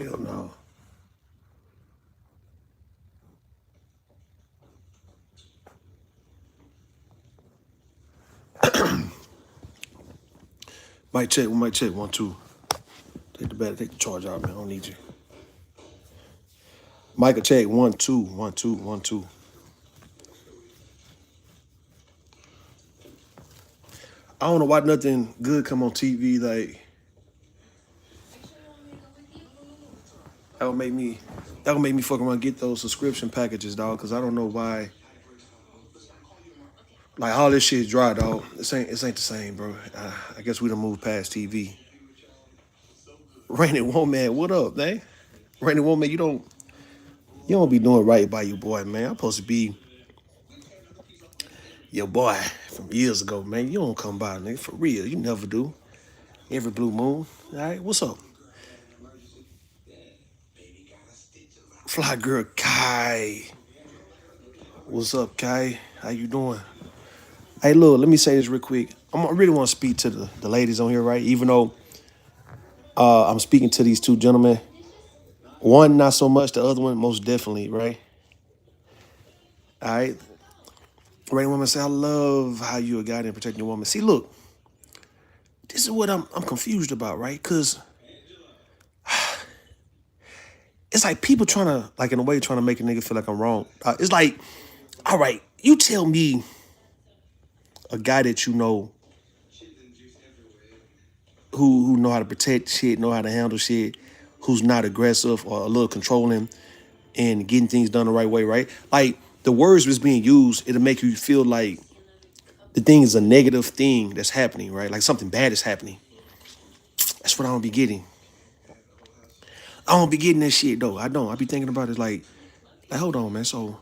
Hell no. Mic check, 1, 2. Take the battery, take the charge out, man. I don't need you. Mic check, 1, 2, 1, 2, 1, 2. I don't know why nothing good come on TV. Like that would make me fuck around and get those subscription packages, dog. Cause I don't know why. Like all this shit is dry, dog. This ain't the same, bro. I guess we done moved past TV. Rainy Woman, what up, man? Rainy Woman, you don't be doing right by your boy, man. I'm supposed to be your boy from years ago, man. You don't come by, nigga, for real. You never do. Every blue moon. All right, what's up? Fly girl Kai. What's up, Kai? How you doing? Hey, look, let me say this real quick. I really want to speak to the ladies on here, right? Even though I'm speaking to these two gentlemen. One, not so much. The other one, most definitely, right? All right. Rainy Woman say, I love how you a guy and protecting your woman. See, look, this is what I'm confused about, right? Because it's like people trying to, like in a way, trying to make a nigga feel like I'm wrong. It's like, all right, you tell me a guy that you know who know how to protect shit, know how to handle shit, who's not aggressive or a little controlling and getting things done the right way, right? Like the words was being used, it'll make you feel like the thing is a negative thing that's happening, right? Like something bad is happening. That's what I don't be getting. I don't be getting that shit though. I don't. I be thinking about it like hold on, man. So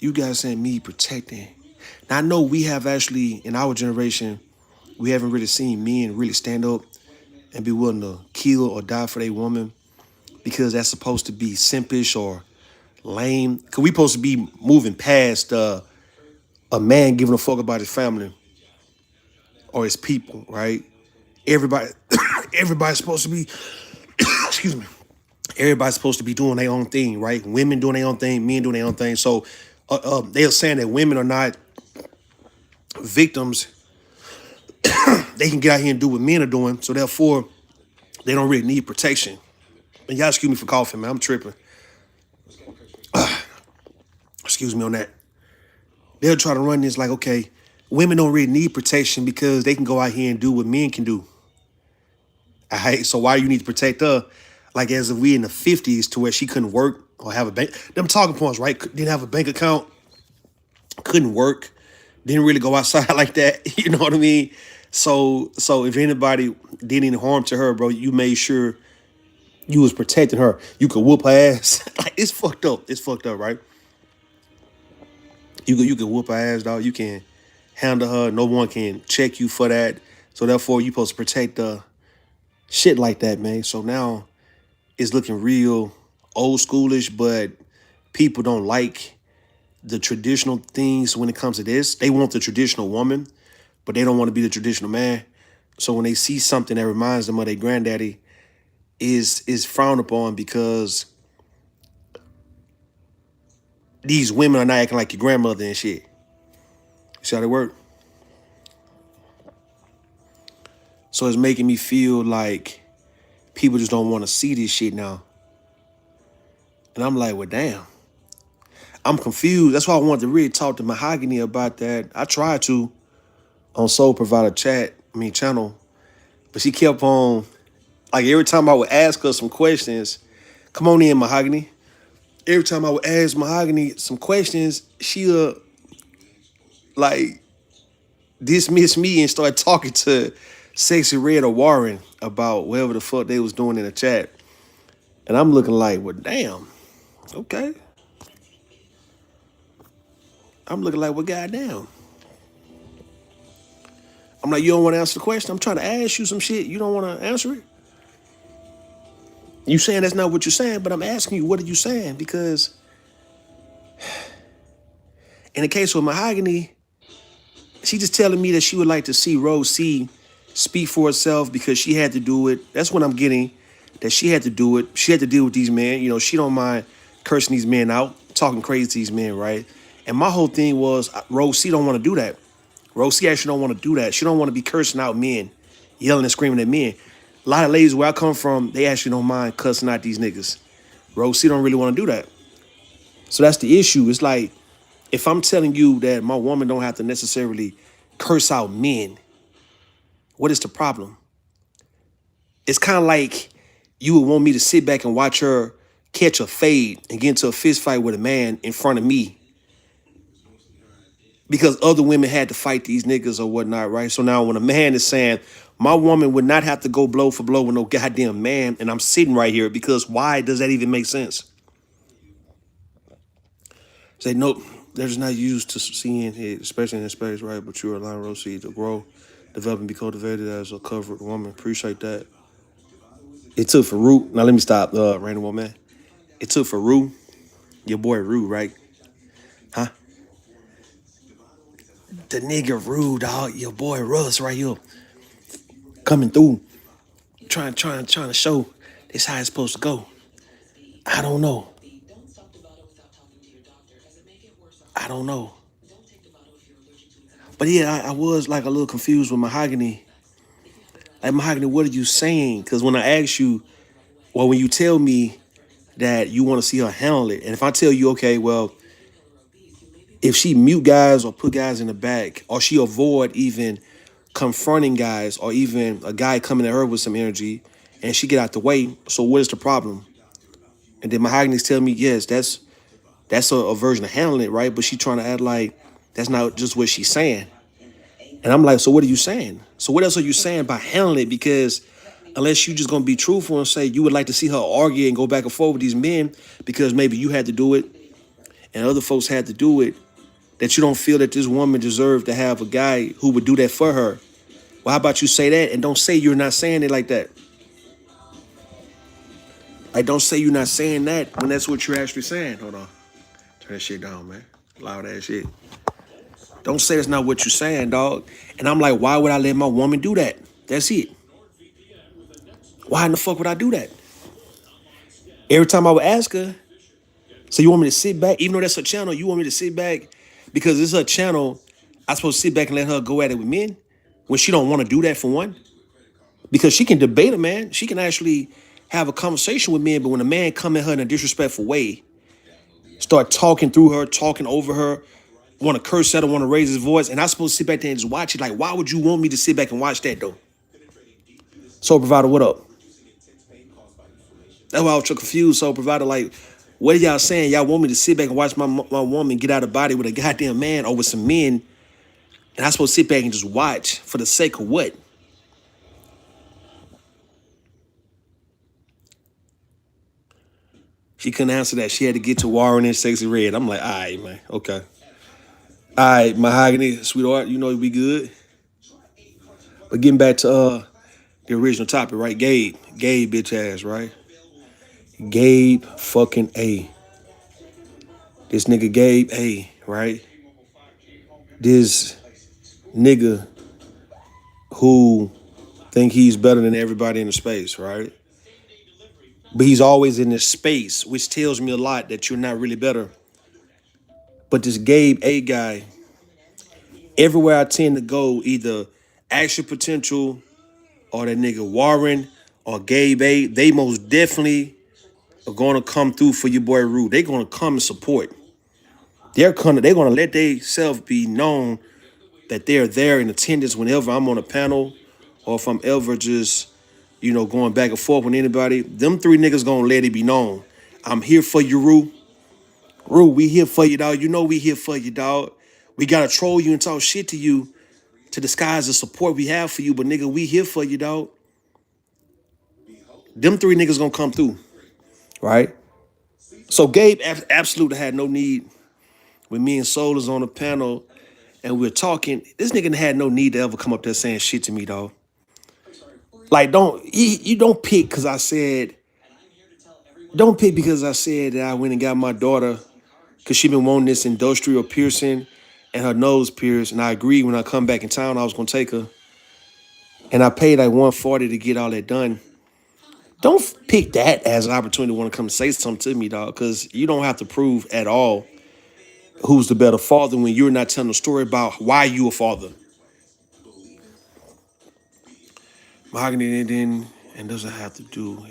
you guys saying me protecting. Now I know we have actually in our generation, we haven't really seen men really stand up and be willing to kill or die for their woman because that's supposed to be simpish or lame. Cause we supposed to be moving past a man giving a fuck about his family or his people, right? Everybody, everybody's supposed to be, excuse me, everybody's supposed to be doing their own thing, right? Women doing their own thing, men doing their own thing. So they are saying that women are not victims. They can get out here and do what men are doing. So therefore, they don't really need protection. And y'all excuse me for coughing, man. I'm tripping. Excuse me on that. They'll try to run this like, okay, women don't really need protection because they can go out here and do what men can do. All right, so why you need to protect her? Like as if we in the 50s to where she couldn't work or have a bank. Them talking points, right? Didn't have a bank account, couldn't work, didn't really go outside like that. You know what I mean? So if anybody did any harm to her, bro, you made sure you was protecting her. You could whoop her ass. Like it's fucked up. It's fucked up, right? You can whoop her ass, dog. You can handle her. No one can check you for that. So therefore, you supposed to protect the shit like that, man. So now it's looking real old schoolish, but people don't like the traditional things when it comes to this. They want the traditional woman, but they don't want to be the traditional man. So when they see something that reminds them of their granddaddy, is frowned upon because these women are not acting like your grandmother and shit. You see how they work? So it's making me feel like people just don't want to see this shit now. And I'm like, well, damn. I'm confused. That's why I wanted to really talk to Mahogany about that. I tried to on Soul Provider channel, but she kept on, like every time I would ask her some questions, come on in, Mahogany. Every time I would ask Mahogany some questions, she'll like dismiss me and start talking to Sexy Red or Warren about whatever the fuck they was doing in the chat. And I'm looking like, well, damn, okay. I'm looking like, well, goddamn. I'm like, you don't want to answer the question? I'm trying to ask you some shit. You don't want to answer it? You saying that's not what you're saying, but I'm asking you, what are you saying? Because in the case with Mahogany, she just telling me that she would like to see Rose C speak for herself because she had to do it. That's what I'm getting. that she had to do it. She had to deal with these men. You know, she don't mind cursing these men out, talking crazy to these men, right? And my whole thing was, Rose C don't want to do that. Rose C actually don't want to do that. She don't want to be cursing out men, yelling and screaming at men. A lot of ladies where I come from, they actually don't mind cussing out these niggas. Rose C don't really want to do that. So that's the issue. It's like, if I'm telling you that my woman don't have to necessarily curse out men, what is the problem? It's kind of like you would want me to sit back and watch her catch a fade and get into a fist fight with a man in front of me because other women had to fight these niggas or whatnot, right? So now when a man is saying, my woman would not have to go blow for blow with no goddamn man, and I'm sitting right here because why does that even make sense? Say, nope, they're just not used to seeing it, especially in this space, right? But you're allowing rose seed to grow, develop, and be cultivated as a covered woman. Appreciate that. It took for Rue. Now let me stop, random woman. It took for Rue, your boy Rue, right? Huh? The nigga Rue, dog, your boy Russ right here, coming through, trying to show this how it's supposed to go. I don't know. I don't know. But yeah, I was like a little confused with Mahogany. Like, Mahogany, what are you saying? Because when I ask you, well, when you tell me that you want to see her handle it, and if I tell you, okay, well, if she mute guys or put guys in the back, or she avoid even confronting guys, or even a guy coming at her with some energy, and she get out the way, so what is the problem? And then Mahogany's telling me, yes, that's a version of handling it, right? But she trying to act like that's not just what she's saying. And I'm like, so what are you saying? So what else are you saying by handling it? Because unless you just gonna be truthful and say you would like to see her argue and go back and forth with these men because maybe you had to do it and other folks had to do it, that you don't feel that this woman deserved to have a guy who would do that for her. Well, how about you say that and don't say you're not saying it like that? Like, don't say you're not saying that when that's what you're actually saying. Hold on. Turn that shit down, man. Loud ass shit. Don't say that's not what you're saying, dog. And I'm like, why would I let my woman do that? That's it. Why in the fuck would I do that? Every time I would ask her, so you want me to sit back, even though that's her channel, you want me to sit back because it's her channel, I supposed to sit back and let her go at it with men when she don't want to do that for one? Because she can debate a man. She can actually have a conversation with men, but when a man come at her in a disrespectful way, start talking through her, talking over her, want to curse at her, want to raise his voice, and I'm supposed to sit back there and just watch it. Like, why would you want me to sit back and watch that, though? Soul Provider, what up? That's why I was so confused. Soul Provider, like, what are y'all saying? Y'all want me to sit back and watch my woman get out of body with a goddamn man or with some men, and I'm supposed to sit back and just watch for the sake of what? She couldn't answer that. She had to get to Warren and Sexy Red. I'm like, all right, man, okay. All right, Mahogany, sweetheart, you know we good. But getting back to the original topic, right? Gabe bitch ass, right? Gabe fucking A. This nigga Gabe A, right? This nigga who think he's better than everybody in the space, right? But he's always in this space, which tells me a lot that you're not really better. But this Gabe A guy, everywhere I tend to go, either Action Potential or that nigga Warren or Gabe A, they most definitely are gonna come through for your boy Rue. They're gonna come and support. They're gonna let themselves be known that they're there in attendance whenever I'm on a panel or if I'm ever just, going back and forth with anybody. Them three niggas gonna let it be known. I'm here for you, Rue. Rue, we here for you, dog. You know we here for you, dog. We gotta troll you and talk shit to you to disguise the support we have for you, but nigga, we here for you, dog. Them three niggas gonna come through, right? So Gabe absolutely had no need when me and Soul is on the panel and we're talking. This nigga had no need to ever come up there saying shit to me, dog. Like, you don't pick because I said, don't pick because I said that I went and got my daughter because she been wanting this industrial piercing and her nose pierced. And I agreed when I come back in town, I was going to take her. And I paid like $140 to get all that done. Don't pick that as an opportunity to want to come say something to me, dog, because you don't have to prove at all who's the better father when you're not telling a story about why you a father. Mahogany and doesn't have to do,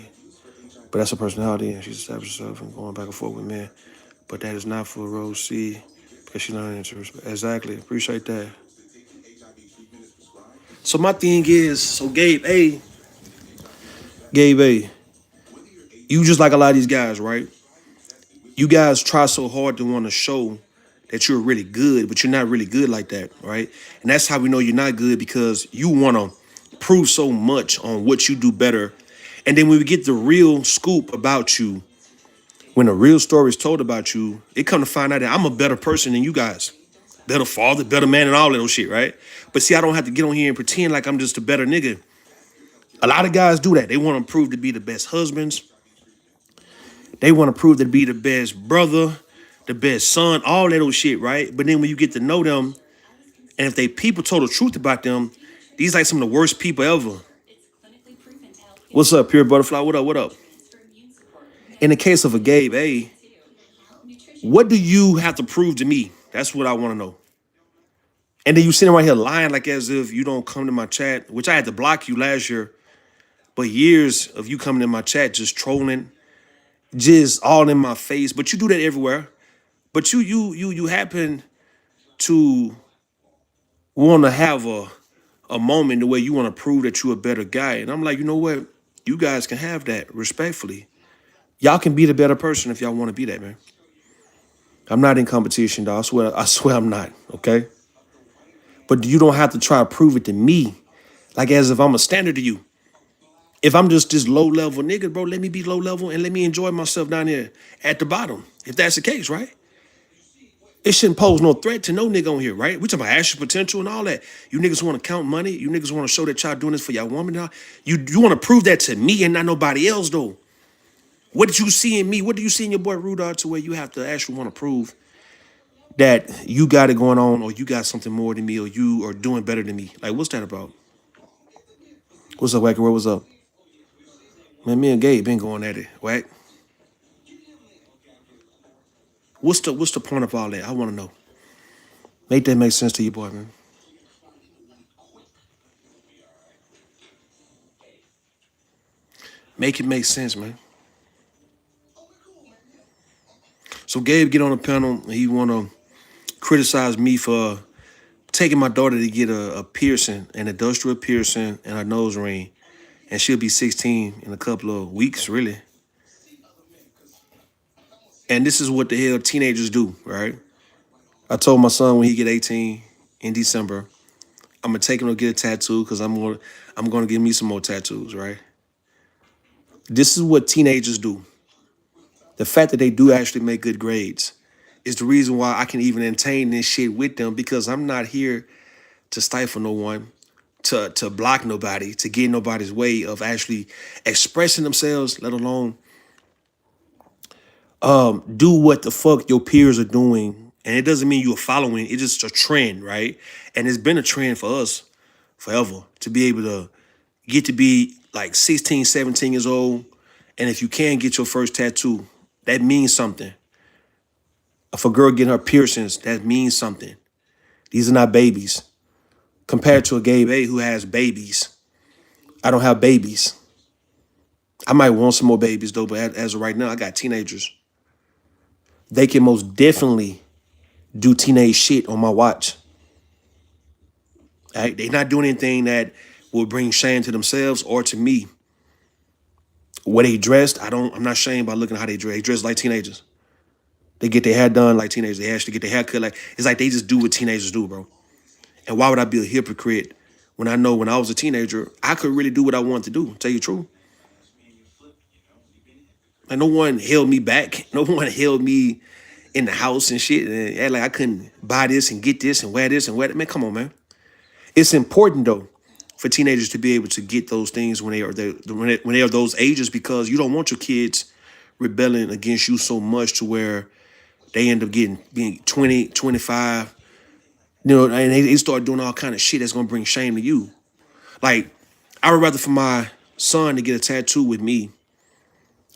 but that's her personality, and she's established herself and going back and forth with men. But that is not for Rose C because she's not interested. Exactly. Appreciate that. So my thing is, so Gabe A, you just like a lot of these guys, right? You guys try so hard to want to show that you're really good, but you're not really good like that, right? And that's how we know you're not good because you want to prove so much on what you do better. And then when we get the real scoop about you, when the real story is told about you, it come to find out that I'm a better person than you guys. Better father, better man, and all of those shit, right? But see, I don't have to get on here and pretend like I'm just a better nigga. A lot of guys do that. They want to prove to be the best husbands. They want to prove to be the best brother, the best son, all that old shit, right? But then when you get to know them, and if they people told the truth about them, these like some of the worst people ever. What's up, Pure Butterfly? What up? What up? In the case of a Gabe A, what do you have to prove to me? That's what I want to know. And then you sitting right here lying like as if you don't come to my chat, which I had to block you last year, but years of you coming in my chat just trolling, just all in my face. But you do that everywhere. But you happen to want to have a moment the way you want to prove that you're a better guy. And I'm like, you know what? You guys can have that respectfully. Y'all can be the better person if y'all want to be that, man. I'm not in competition, dog. I swear I'm not, okay? But you don't have to try to prove it to me, like as if I'm a standard to you. If I'm just this low level nigga, bro, let me be low level and let me enjoy myself down here at the bottom. If that's the case, right? It shouldn't pose no threat to no nigga on here, right? We talking about actual potential and all that. You niggas want to count money. You niggas want to show that y'all doing this for y'all woman. You want to prove that to me and not nobody else, though. What did you see in me? What do you see in your boy Rudolph to where you have to actually want to prove that you got it going on or you got something more than me or you are doing better than me? Like, what's that about? What's up, Wacky? What's up? Man, me and Gabe been going at it, Wack. What's the point of all that? I want to know. Make that make sense to you, boy, man. Make it make sense, man. So Gabe get on the panel. He want to criticize me for taking my daughter to get a piercing, an industrial piercing, and a nose ring, and she'll be 16 in a couple of weeks, really. And this is what the hell teenagers do, right? I told my son when he get 18 in December, I'm gonna take him to get a tattoo because I'm gonna give me some more tattoos, right? This is what teenagers do. The fact that they do actually make good grades is the reason why I can even entertain this shit with them because I'm not here to stifle no one, to block nobody, to get in nobody's way of actually expressing themselves, let alone do what the fuck your peers are doing. And it doesn't mean you're following, it's just a trend, right? And it's been a trend for us forever to be able to get to be like 16, 17 years old. And if you can get your first tattoo, that means something. If a girl getting her piercings, that means something. These are not babies. Compared to a Gabe A who has babies. I don't have babies. I might want some more babies though, but as of right now, I got teenagers. They can most definitely do teenage shit on my watch. Right? They're not doing anything that will bring shame to themselves or to me. Where they dressed, I'm not shamed by looking at how they dress. They dress like teenagers. They get their hair done like teenagers. They actually get their hair cut like it's like they just do what teenagers do, bro. And why would I be a hypocrite when I know when I was a teenager, I could really do what I wanted to do, tell you the truth. Like no one held me back. No one held me in the house and shit. And like I couldn't buy this and get this and wear this and wear that. Man, come on, man. It's important though for teenagers to be able to get those things when they are those ages because you don't want your kids rebelling against you so much to where they end up being 20, 25, and they start doing all kind of shit that's gonna bring shame to you. Like, I would rather for my son to get a tattoo with me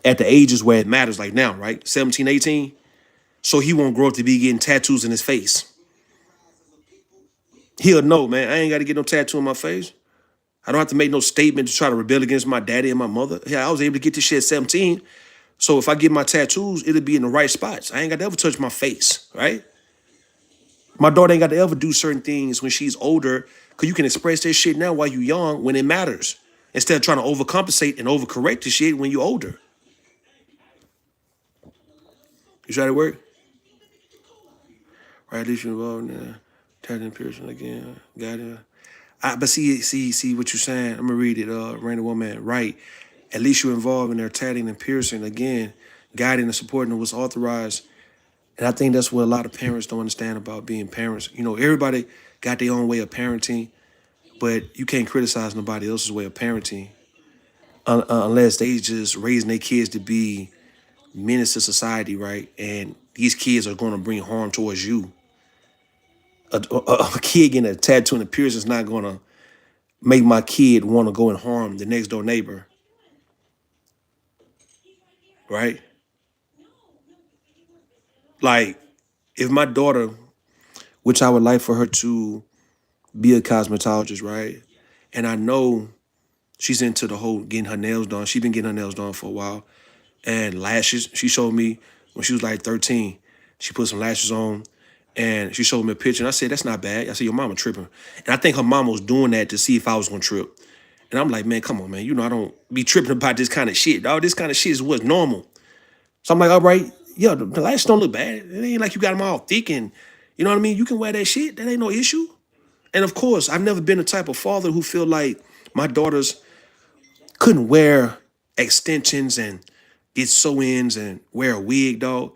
at the ages where it matters, like now, right? 17, 18. So he won't grow up to be getting tattoos in his face. He'll know, man, I ain't got to get no tattoo on my face. I don't have to make no statement to try to rebel against my daddy and my mother. Yeah, I was able to get this shit at 17. So if I get my tattoos, it'll be in the right spots. I ain't got to ever touch my face, right? My daughter ain't got to ever do certain things when she's older, because you can express that shit now while you young when it matters, instead of trying to overcompensate and overcorrect the shit when you older. You try to work? Right, at least you involved in tattoo piercing again. Got it. But see what you're saying. I'm gonna read it. Random woman, right? At least you're involved in their tatting and piercing again, guiding and supporting what's authorized. And I think that's what a lot of parents don't understand about being parents. You know, everybody got their own way of parenting, but you can't criticize nobody else's way of parenting unless they just raising their kids to be menace to society, right? And these kids are going to bring harm towards you. A kid getting a tattoo and a piercing is not going to make my kid want to go and harm the next door neighbor, right? Like, if my daughter, which I would like for her to be a cosmetologist, right? And I know she's into the whole getting her nails done. She's been getting her nails done for a while. And lashes, she showed me when she was like 13. She put some lashes on and she showed me a picture. And I said, that's not bad. I said, your mama tripping. And I think her mama was doing that to see if I was going to trip. And I'm like, man, come on, man. You know, I don't be tripping about this kind of shit. All this kind of shit is what's normal. So I'm like, all right, yeah, the lashes don't look bad. It ain't like you got them all thick and, you know what I mean? You can wear that shit. That ain't no issue. And of course, I've never been the type of father who feel like my daughters couldn't wear extensions and get sew-ins and wear a wig, dog.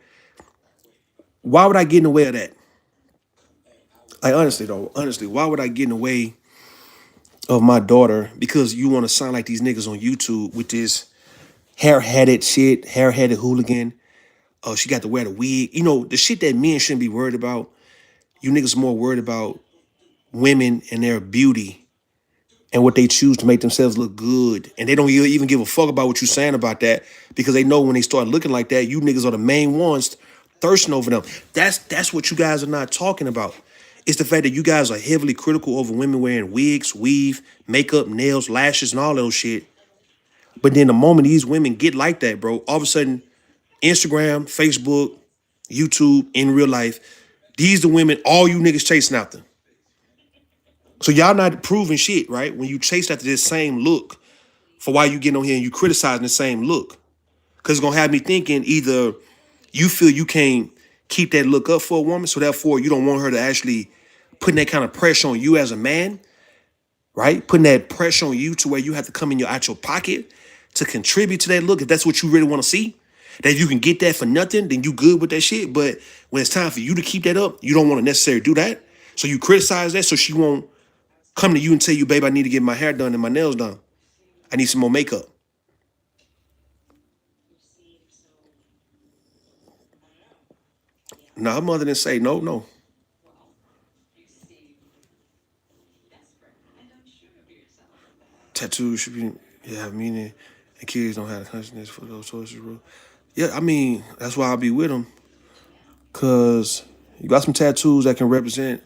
Why would I get in the way of that? Like, honestly, though, honestly, why would I get in the way of my daughter because you want to sound like these niggas on YouTube with this hair-headed shit, hair-headed hooligan? Oh, she got to wear the wig. You know, the shit that men shouldn't be worried about. You niggas more worried about women and their beauty and what they choose to make themselves look good. And they don't even give a fuck about what you're saying about that because they know when they start looking like that, you niggas are the main ones thirsting over them. That's what you guys are not talking about. It's the fact that you guys are heavily critical over women wearing wigs, weave, makeup, nails, lashes, and all those shit. But then the moment these women get like that, bro, all of a sudden, Instagram, Facebook, YouTube, in real life, these the women all you niggas chasing after. So y'all not proving shit, right? When you chase after this same look for why you getting on here and you criticizing the same look. Because it's going to have me thinking either you feel you can't keep that look up for a woman, so therefore you don't want her to actually putting that kind of pressure on you as a man, right? Putting that pressure on you to where you have to come in out your pocket to contribute to that look. If that's what you really want to see, that you can get that for nothing, then you good with that shit. But when it's time for you to keep that up, you don't want to necessarily do that. So you criticize that so she won't come to you and tell you, babe, I need to get my hair done and my nails done. I need some more makeup. Now her mother didn't say no, no. Tattoos should be have meaning, and kids don't have the consciousness for those choices, bro. Yeah, I mean that's why I'll be with them, cause you got some tattoos that can represent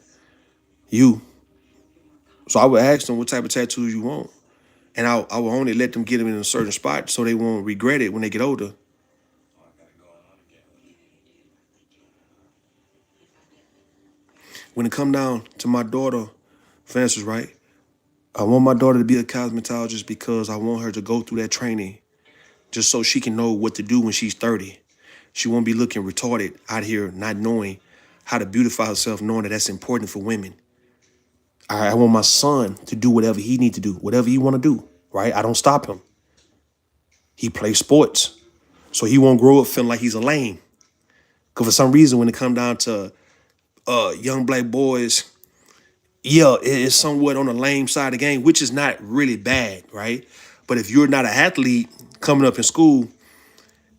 you. So I would ask them what type of tattoos you want, and I will only let them get them in a certain spot so they won't regret it when they get older. When it come down to my daughter, Francis, right? I want my daughter to be a cosmetologist because I want her to go through that training just so she can know what to do when she's 30. She won't be looking retarded out here not knowing how to beautify herself, knowing that that's important for women. I want my son to do whatever he need to do, whatever he want to do, right? I don't stop him. He plays sports, so he won't grow up feeling like he's a lame. Because for some reason, when it come down to young black boys, yeah, it is somewhat on the lame side of the game, which is not really bad, right? But if you're not an athlete coming up in school,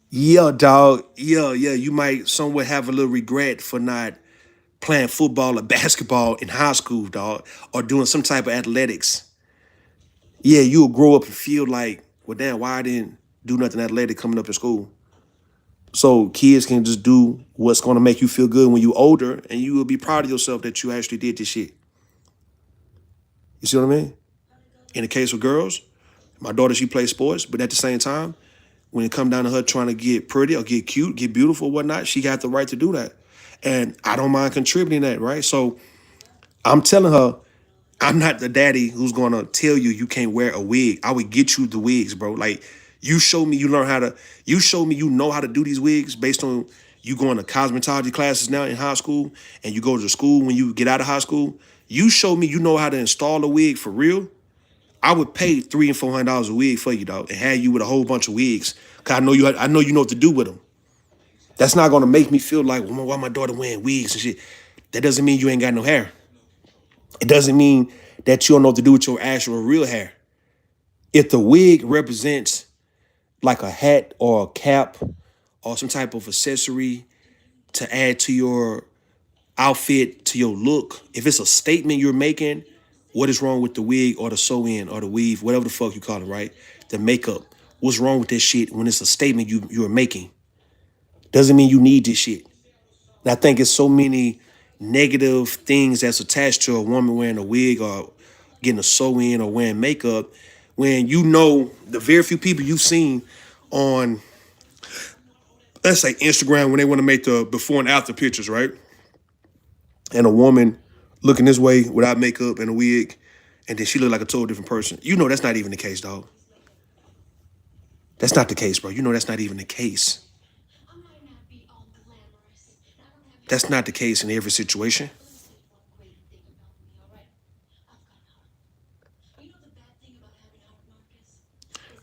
yeah, dog, yeah, you might somewhat have a little regret for not playing football or basketball in high school, dog, or doing some type of athletics. Yeah, you'll grow up and feel like, well, damn, why I didn't do nothing athletic coming up in school. So kids can just do what's going to make you feel good when you're older, and you will be proud of yourself that you actually did this shit. You see what I mean? In the case of girls, my daughter, she plays sports, but at the same time, when it come down to her trying to get pretty or get cute, get beautiful, whatnot, she got the right to do that. And I don't mind contributing that, right? So I'm telling her, I'm not the daddy who's gonna tell you you can't wear a wig. I would get you the wigs, bro. Like, you show me you show me you know how to do these wigs based on you going to cosmetology classes now in high school, and you go to school when you get out of high school. You show me you know how to install a wig for real. I would pay $300 and $400 a wig for you, dog, and have you with a whole bunch of wigs. Cause I know you know what to do with them. That's not gonna make me feel like, well, why my daughter wearing wigs and shit. That doesn't mean you ain't got no hair. It doesn't mean that you don't know what to do with your actual real hair. If the wig represents like a hat or a cap or some type of accessory to add to your outfit, to your look, if it's a statement you're making, what is wrong with the wig or the sew-in or the weave, whatever the fuck you call it, right? The makeup. What's wrong with this shit when it's a statement you're making? Doesn't mean you need this shit. And I think it's so many negative things that's attached to a woman wearing a wig or getting a sew-in or wearing makeup, when you know the very few people you've seen on, let's say, Instagram, when they want to make the before and after pictures, right? And a woman looking this way without makeup and a wig, and then she look like a total different person. You know that's not even the case, dog. That's not the case, bro. You know that's not even the case. That's not the case in every situation.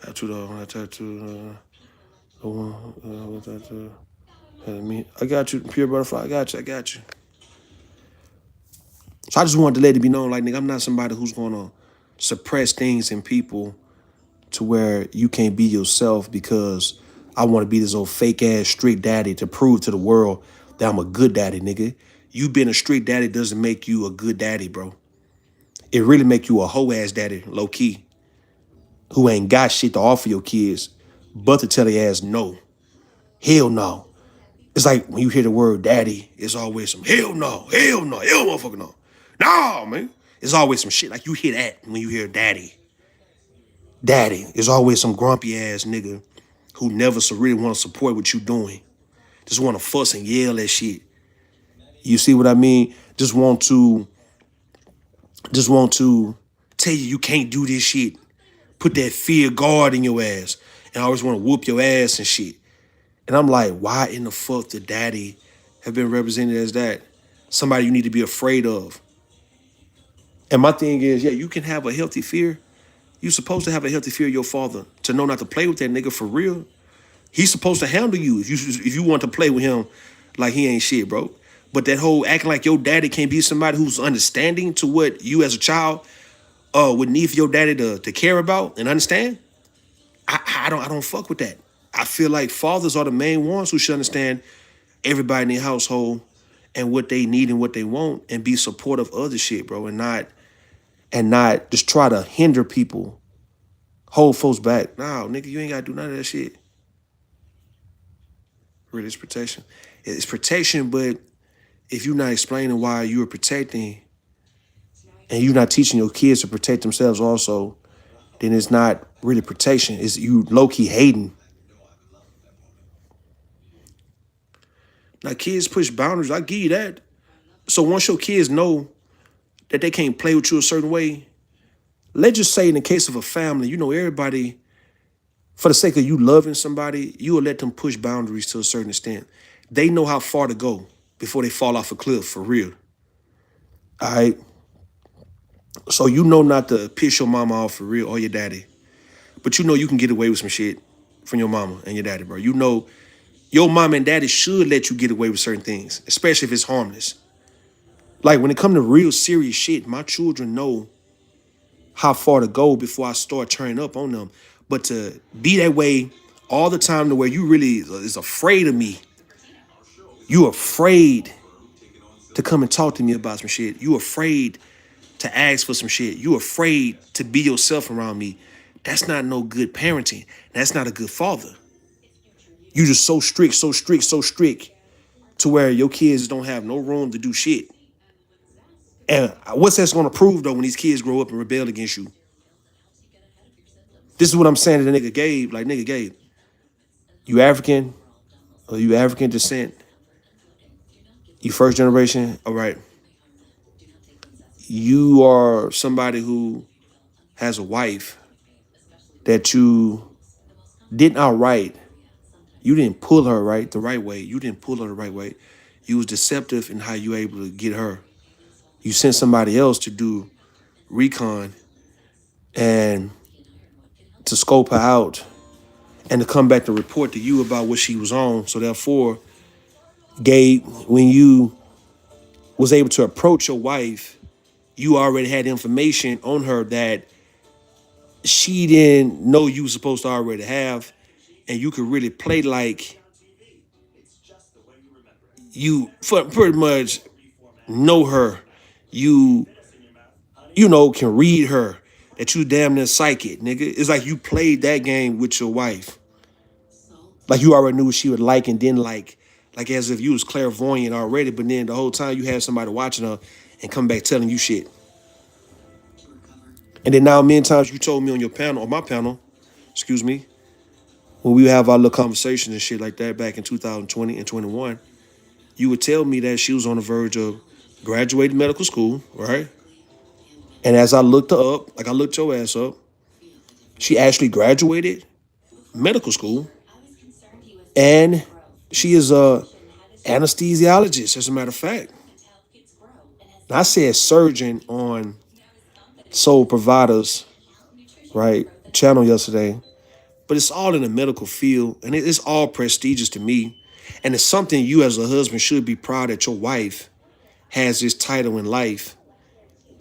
I got you, pure butterfly. I got you. I got you. So I just wanted to let it be known, like, nigga, I'm not somebody who's gonna suppress things in people to where you can't be yourself because I want to be this old fake ass strict daddy to prove to the world that I'm a good daddy, nigga. You being a strict daddy doesn't make you a good daddy, bro. It really make you a hoe ass daddy, low key, who ain't got shit to offer your kids but to tell their ass no. Hell no. It's like when you hear the word daddy, it's always some hell no, hell no, hell motherfucker no. No, man. It's always some shit like you hear that when you hear daddy. Daddy is always some grumpy ass nigga who never really want to support what you doing. Just want to fuss and yell at shit. You see what I mean? Just want to tell you can't do this shit. Put that fear guard in your ass. And I always want to whoop your ass and shit. And I'm like, why in the fuck did daddy have been represented as that? Somebody you need to be afraid of. And my thing is, yeah, you can have a healthy fear. You're supposed to have a healthy fear of your father, to know not to play with that nigga for real. He's supposed to handle you if you want to play with him like he ain't shit, bro. But that whole acting like your daddy can't be somebody who's understanding to what you as a child would need for your daddy to care about and understand. I don't fuck with that. I feel like fathers are the main ones who should understand everybody in their household and what they need and what they want, and be supportive of the shit, bro, and not just try to hinder people, hold folks back. No, nigga, you ain't gotta do none of that shit. Really, it's protection. It's protection, but if you're not explaining why you're protecting, and you're not teaching your kids to protect themselves also, then it's not really protection. It's you low-key hating. Now, kids push boundaries. I give you that. So once your kids know that they can't play with you a certain way, let's just say in the case of a family, you know, everybody, for the sake of you loving somebody, you will let them push boundaries to a certain extent. They know how far to go before they fall off a cliff, for real. All right? So you know not to piss your mama off for real, or your daddy. But you know you can get away with some shit from your mama and your daddy, bro. You know your mom and daddy should let you get away with certain things, especially if it's harmless. Like when it comes to real serious shit, my children know how far to go before I start turning up on them. But to be that way all the time, to where you really is afraid of me, you afraid to come and talk to me about some shit. You afraid to ask for some shit. You afraid to be yourself around me That's not no good parenting. That's not a good father. You just so strict, so strict, so strict to where your kids don't have no room to do shit. And what's that's gonna prove though when these kids grow up and rebel against you? This is what I'm saying to the nigga Gabe. Like, nigga Gabe, you African or you African descent? You first generation? All right. You are somebody who has a wife that you didn't outright. You didn't pull her the right way. You didn't pull her the right way. You was deceptive in how you were able to get her. You sent somebody else to do recon and to scope her out and to come back to report to you about what she was on. So therefore, Gabe, when you was able to approach your wife, you already had information on her that she didn't know you were supposed to already have, and you could really play like you pretty much know her. You know, can read her, that you damn near psychic, nigga. It's like you played that game with your wife. Like you already knew what she would like and didn't like as if you was clairvoyant already, but then the whole time you had somebody watching her and come back telling you shit. And then now many times you told me on your panel, or my panel, excuse me, when we have our little conversations and shit like that back in 2020 and 21, you would tell me that she was on the verge of graduating medical school, right? And as I looked her up, like I looked your ass up, she actually graduated medical school, and she is a anesthesiologist, as a matter of fact. And I said surgeon on Soul Providers, right, channel yesterday, but it's all in the medical field, and it's all prestigious to me. And it's something you as a husband should be proud that your wife has this title in life,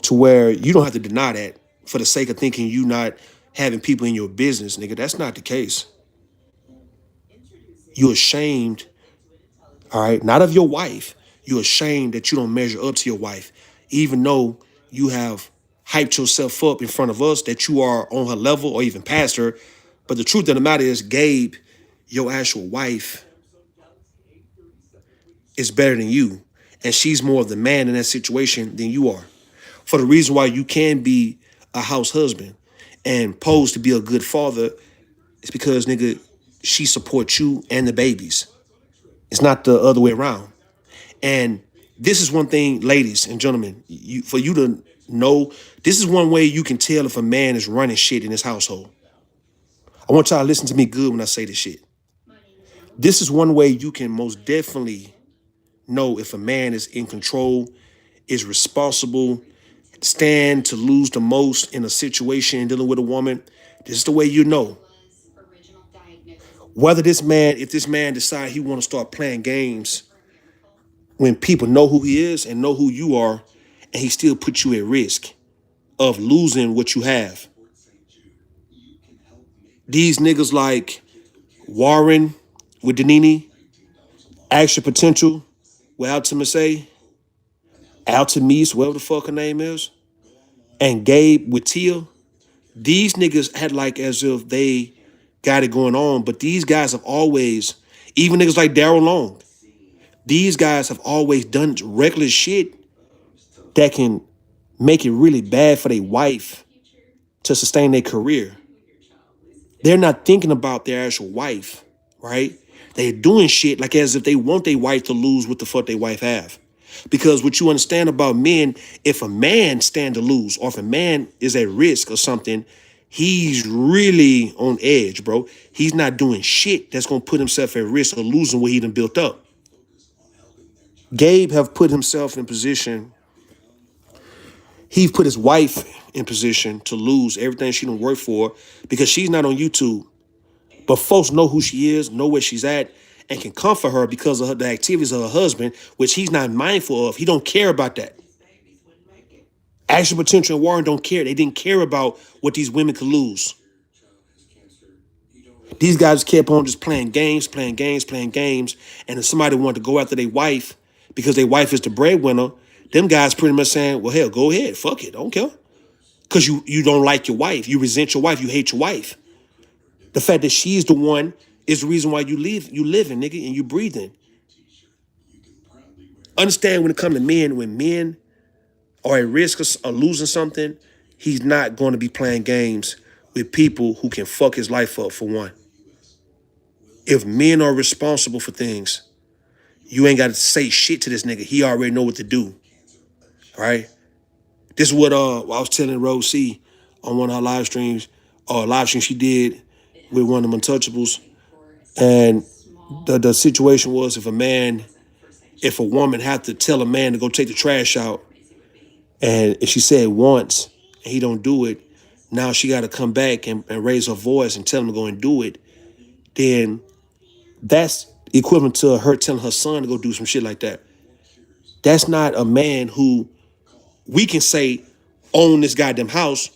to where you don't have to deny that for the sake of thinking you not having people in your business, nigga. That's not the case. You're ashamed, all right, not of your wife. You're ashamed that you don't measure up to your wife, even though you have hyped yourself up in front of us that you are on her level or even past her. But the truth of the matter is, Gabe, your actual wife is better than you. And she's more of the man in that situation than you are. For the reason why you can be a house husband and pose to be a good father is because, nigga, she supports you and the babies. It's not the other way around. And this is one thing, ladies and gentlemen, for you to know, this is one way you can tell if a man is running shit in his household. I want y'all to listen to me good when I say this shit. This is one way you can most definitely know if a man is in control, is responsible, stand to lose the most in a situation dealing with a woman. This is the way you know. Whether if this man decide he want to start playing games when people know who he is and know who you are, and he still puts you at risk of losing what you have. These niggas like Warren with Danini, Action Potential with Altamise, Altamise, whatever the fuck her name is, and Gabe with Tia, these niggas had like as if they got it going on, but these guys have always, even niggas like Daryl Long, these guys have always done reckless shit that can make it really bad for their wife to sustain their career. They're not thinking about their actual wife, right? They're doing shit like as if they want their wife to lose what the fuck their wife have. Because what you understand about men, if a man stand to lose, or if a man is at risk or something, he's really on edge, bro. He's not doing shit that's gonna put himself at risk of losing what he done built up. Gabe have put himself in position. He put his wife in position to lose everything she done worked for because she's not on YouTube. But folks know who she is, know where she's at, and can comfort her because of the activities of her husband, which he's not mindful of. He don't care about that. Action Potential and Warren don't care. They didn't care about what these women could lose. These guys kept on just playing games, and if somebody wanted to go after their wife because their wife is the breadwinner, them guys pretty much saying, well, hell, go ahead. Fuck it. I don't care. because you don't like your wife. You resent your wife. You hate your wife. The fact that she's the one is the reason why you living, nigga, and you breathing. Understand when it comes to men, when men are at risk of losing something, he's not going to be playing games with people who can fuck his life up, for one. If men are responsible for things, you ain't got to say shit to this nigga. He already know what to do, right? This is what I was telling Rose C on one of her live streams, or live stream she did with one of them Untouchables. And the situation was, if a woman had to tell a man to go take the trash out, and if she said once and he don't do it, now she got to come back and raise her voice and tell him to go and do it, then that's equivalent to her telling her son to go do some shit like that. That's not a man who we can say own this goddamn house,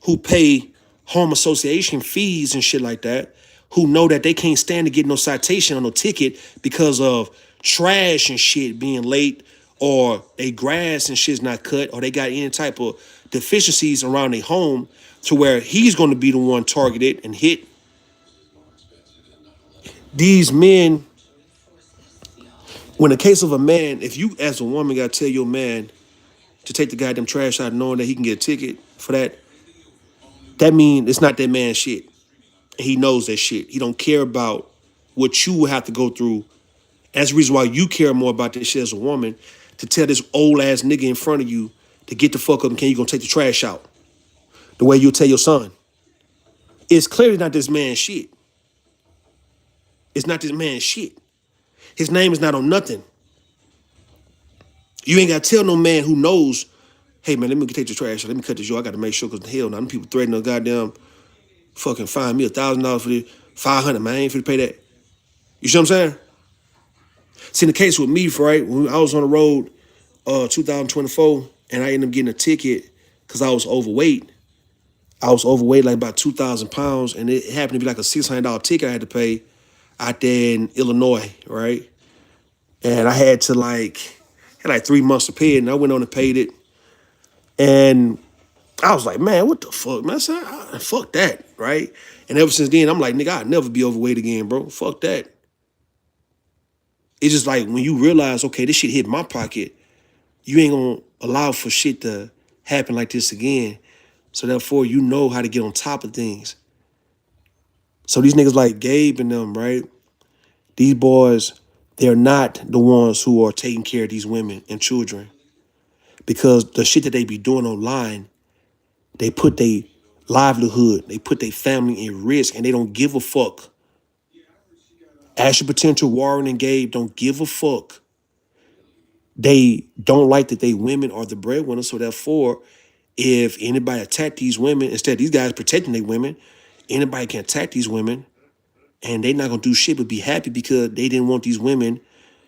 who pay home association fees and shit like that, who know that they can't stand to get no citation or no ticket because of trash and shit being late, or they grass and shit's not cut, or they got any type of deficiencies around their home, to where he's going to be the one targeted and hit. These men, when the case of a man, if you as a woman got to tell your man to take the goddamn trash out knowing that he can get a ticket for that, that mean it's not that man's shit. He knows that shit. He don't care about what you will have to go through. That's the reason why you care more about this shit as a woman, to tell this old ass nigga in front of you to get the fuck up and can you gonna take the trash out. The way you'll tell your son. It's clearly not this man's shit. It's not this man's shit. His name is not on nothing. You ain't gotta tell no man who knows, hey man, let me take the trash out. Let me cut this yo. I gotta make sure, because hell now, them people threatening a goddamn fucking fine me $1,000 for this, 500, man. I ain't finna pay that. You see what I'm saying? See, in the case with me, right, when I was on the road 2024, and I ended up getting a ticket because I was overweight. I was overweight like about 2,000 pounds, and it happened to be like a $600 ticket I had to pay out there in Illinois, right? And I had to had like 3 months to pay it, and I went on and paid it. And I was like, man, what the fuck, man? I said, fuck that, right? And ever since then, I'm like, nigga, I'll never be overweight again, bro. Fuck that. It's just like when you realize, okay, this shit hit my pocket, you ain't gonna allow for shit to happen like this again. So therefore, you know how to get on top of things. So these niggas like Gabe and them, right? These boys, they're not the ones who are taking care of these women and children. Because the shit that they be doing online, they put their livelihood, they put their family in risk, and they don't give a fuck. Asher Potential, Warren, and Gabe don't give a fuck. They don't like that they women are the breadwinners, so therefore, if anybody attack these women, instead of these guys protecting their women, anybody can attack these women, and they not gonna do shit but be happy because they didn't want these women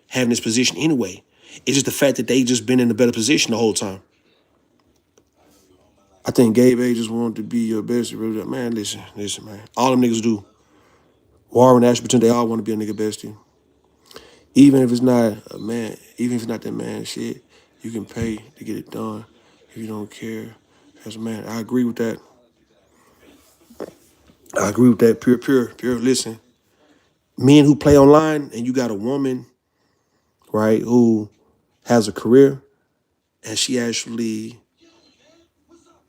having this position anyway. It's just the fact that they just been in a better position the whole time. I think Gabe A just wanted to be your bestie. Man, listen, man. All them niggas do. Warren, Ashburton, they all want to be a nigga bestie. Even if it's not a man, even if it's not that man shit, you can pay to get it done if you don't care as a man. I agree with that. I agree with that. Pure. Listen, men who play online and you got a woman, right, who has a career and she actually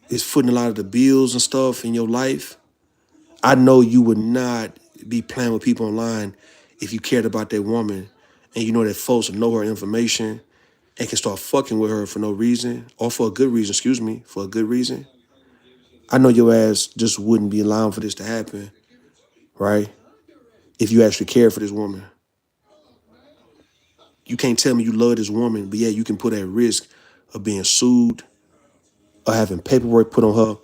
is footing a lot of the bills and stuff in your life, I know you would not be playing with people online if you cared about that woman and you know that folks know her information and can start fucking with her for no reason, or for a good reason, for a good reason. I know your ass just wouldn't be allowing for this to happen, right? If you actually care for this woman. You can't tell me you love this woman, but yeah, you can put at risk of being sued or having paperwork put on her,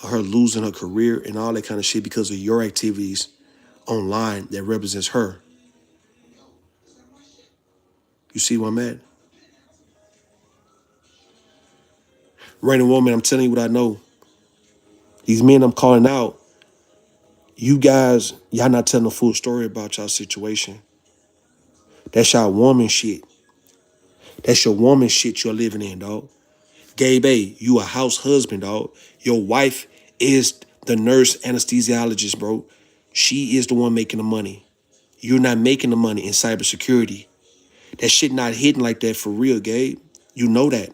or her losing her career and all that kind of shit because of your activities online that represents her. You see where I'm at? Random woman, I'm telling you what I know. These men I'm calling out, you guys, y'all not telling the full story about y'all situation. That's y'all woman shit. That's your woman shit you're living in, dog. Gabe A, you a house husband, dog. Your wife is the nurse anesthesiologist, bro. She is the one making the money. You're not making the money in cybersecurity. That shit not hitting like that for real, Gabe. You know that.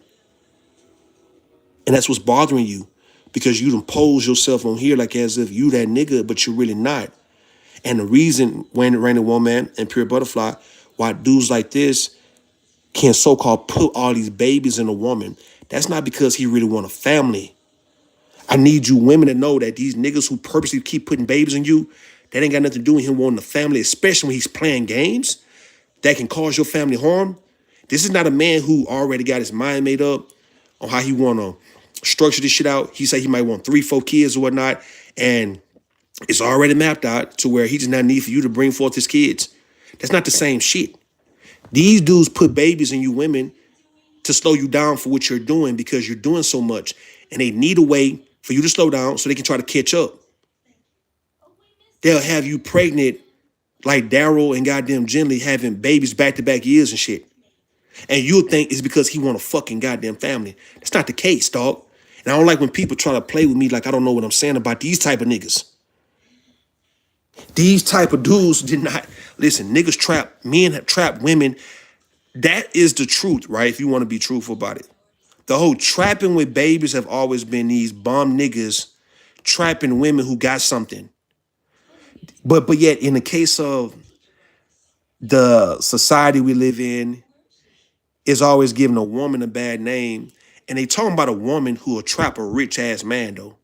And that's what's bothering you. Because you done pose yourself on here like as if you that nigga, but you're really not. And the reason when Rainy Woman and Pure Butterfly, why dudes like this can so-called put all these babies in a woman, that's not because he really want a family. I need you women to know that these niggas who purposely keep putting babies in you, that ain't got nothing to do with him wanting a family, especially when he's playing games that can cause your family harm. This is not a man who already got his mind made up on how he want to structure this shit out. He say he might want 3, 4 kids or whatnot, and it's already mapped out to where he does not need for you to bring forth his kids. That's not the same shit. These dudes put babies in you women to slow you down for what you're doing because you're doing so much. And they need a way for you to slow down so they can try to catch up. They'll have you pregnant like Daryl and goddamn Gently having babies back-to-back years and shit. And you'll think it's because he want a fucking goddamn family. That's not the case, dog. And I don't like when people try to play with me like I don't know what I'm saying about these type of niggas. These type of dudes did not, listen, niggas trap, men have trapped women. That is the truth, right? If you want to be truthful about it. The whole trapping with babies have always been these bum niggas trapping women who got something. But yet, in the case of the society we live in, is always giving a woman a bad name. And they talking about a woman who will trap a rich ass man, though.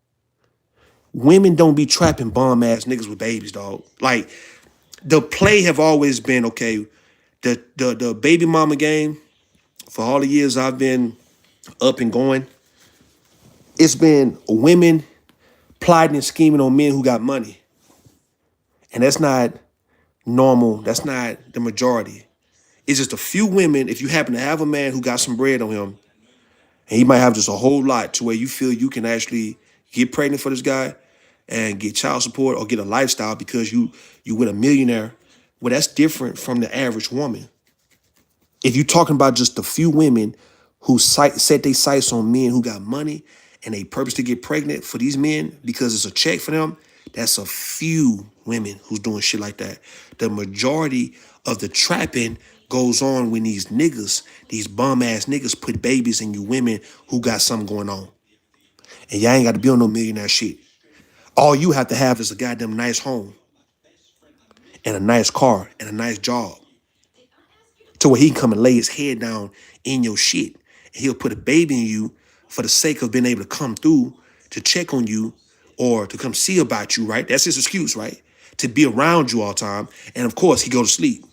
Women don't be trapping bum ass niggas with babies, dog. Like, the play have always been, okay, the baby mama game, for all the years I've been up and going, it's been women plotting and scheming on men who got money. And that's not normal. That's not the majority. It's just a few women, if you happen to have a man who got some bread on him, and he might have just a whole lot to where you feel you can actually get pregnant for this guy and get child support or get a lifestyle because you with a millionaire. Well, that's different from the average woman. If you're talking about just a few women who set their sights on men who got money and they purposely get pregnant for these men because it's a check for them, that's a few women who's doing shit like that. The majority of the trapping goes on when these niggas, these bum ass niggas put babies in you women who got something going on. And y'all ain't got to be on no millionaire shit. All you have to have is a goddamn nice home and a nice car and a nice job to where he can come and lay his head down in your shit. And he'll put a baby in you for the sake of being able to come through to check on you or to come see about you, right? That's his excuse, right? To be around you all the time. And of course, he go to sleep.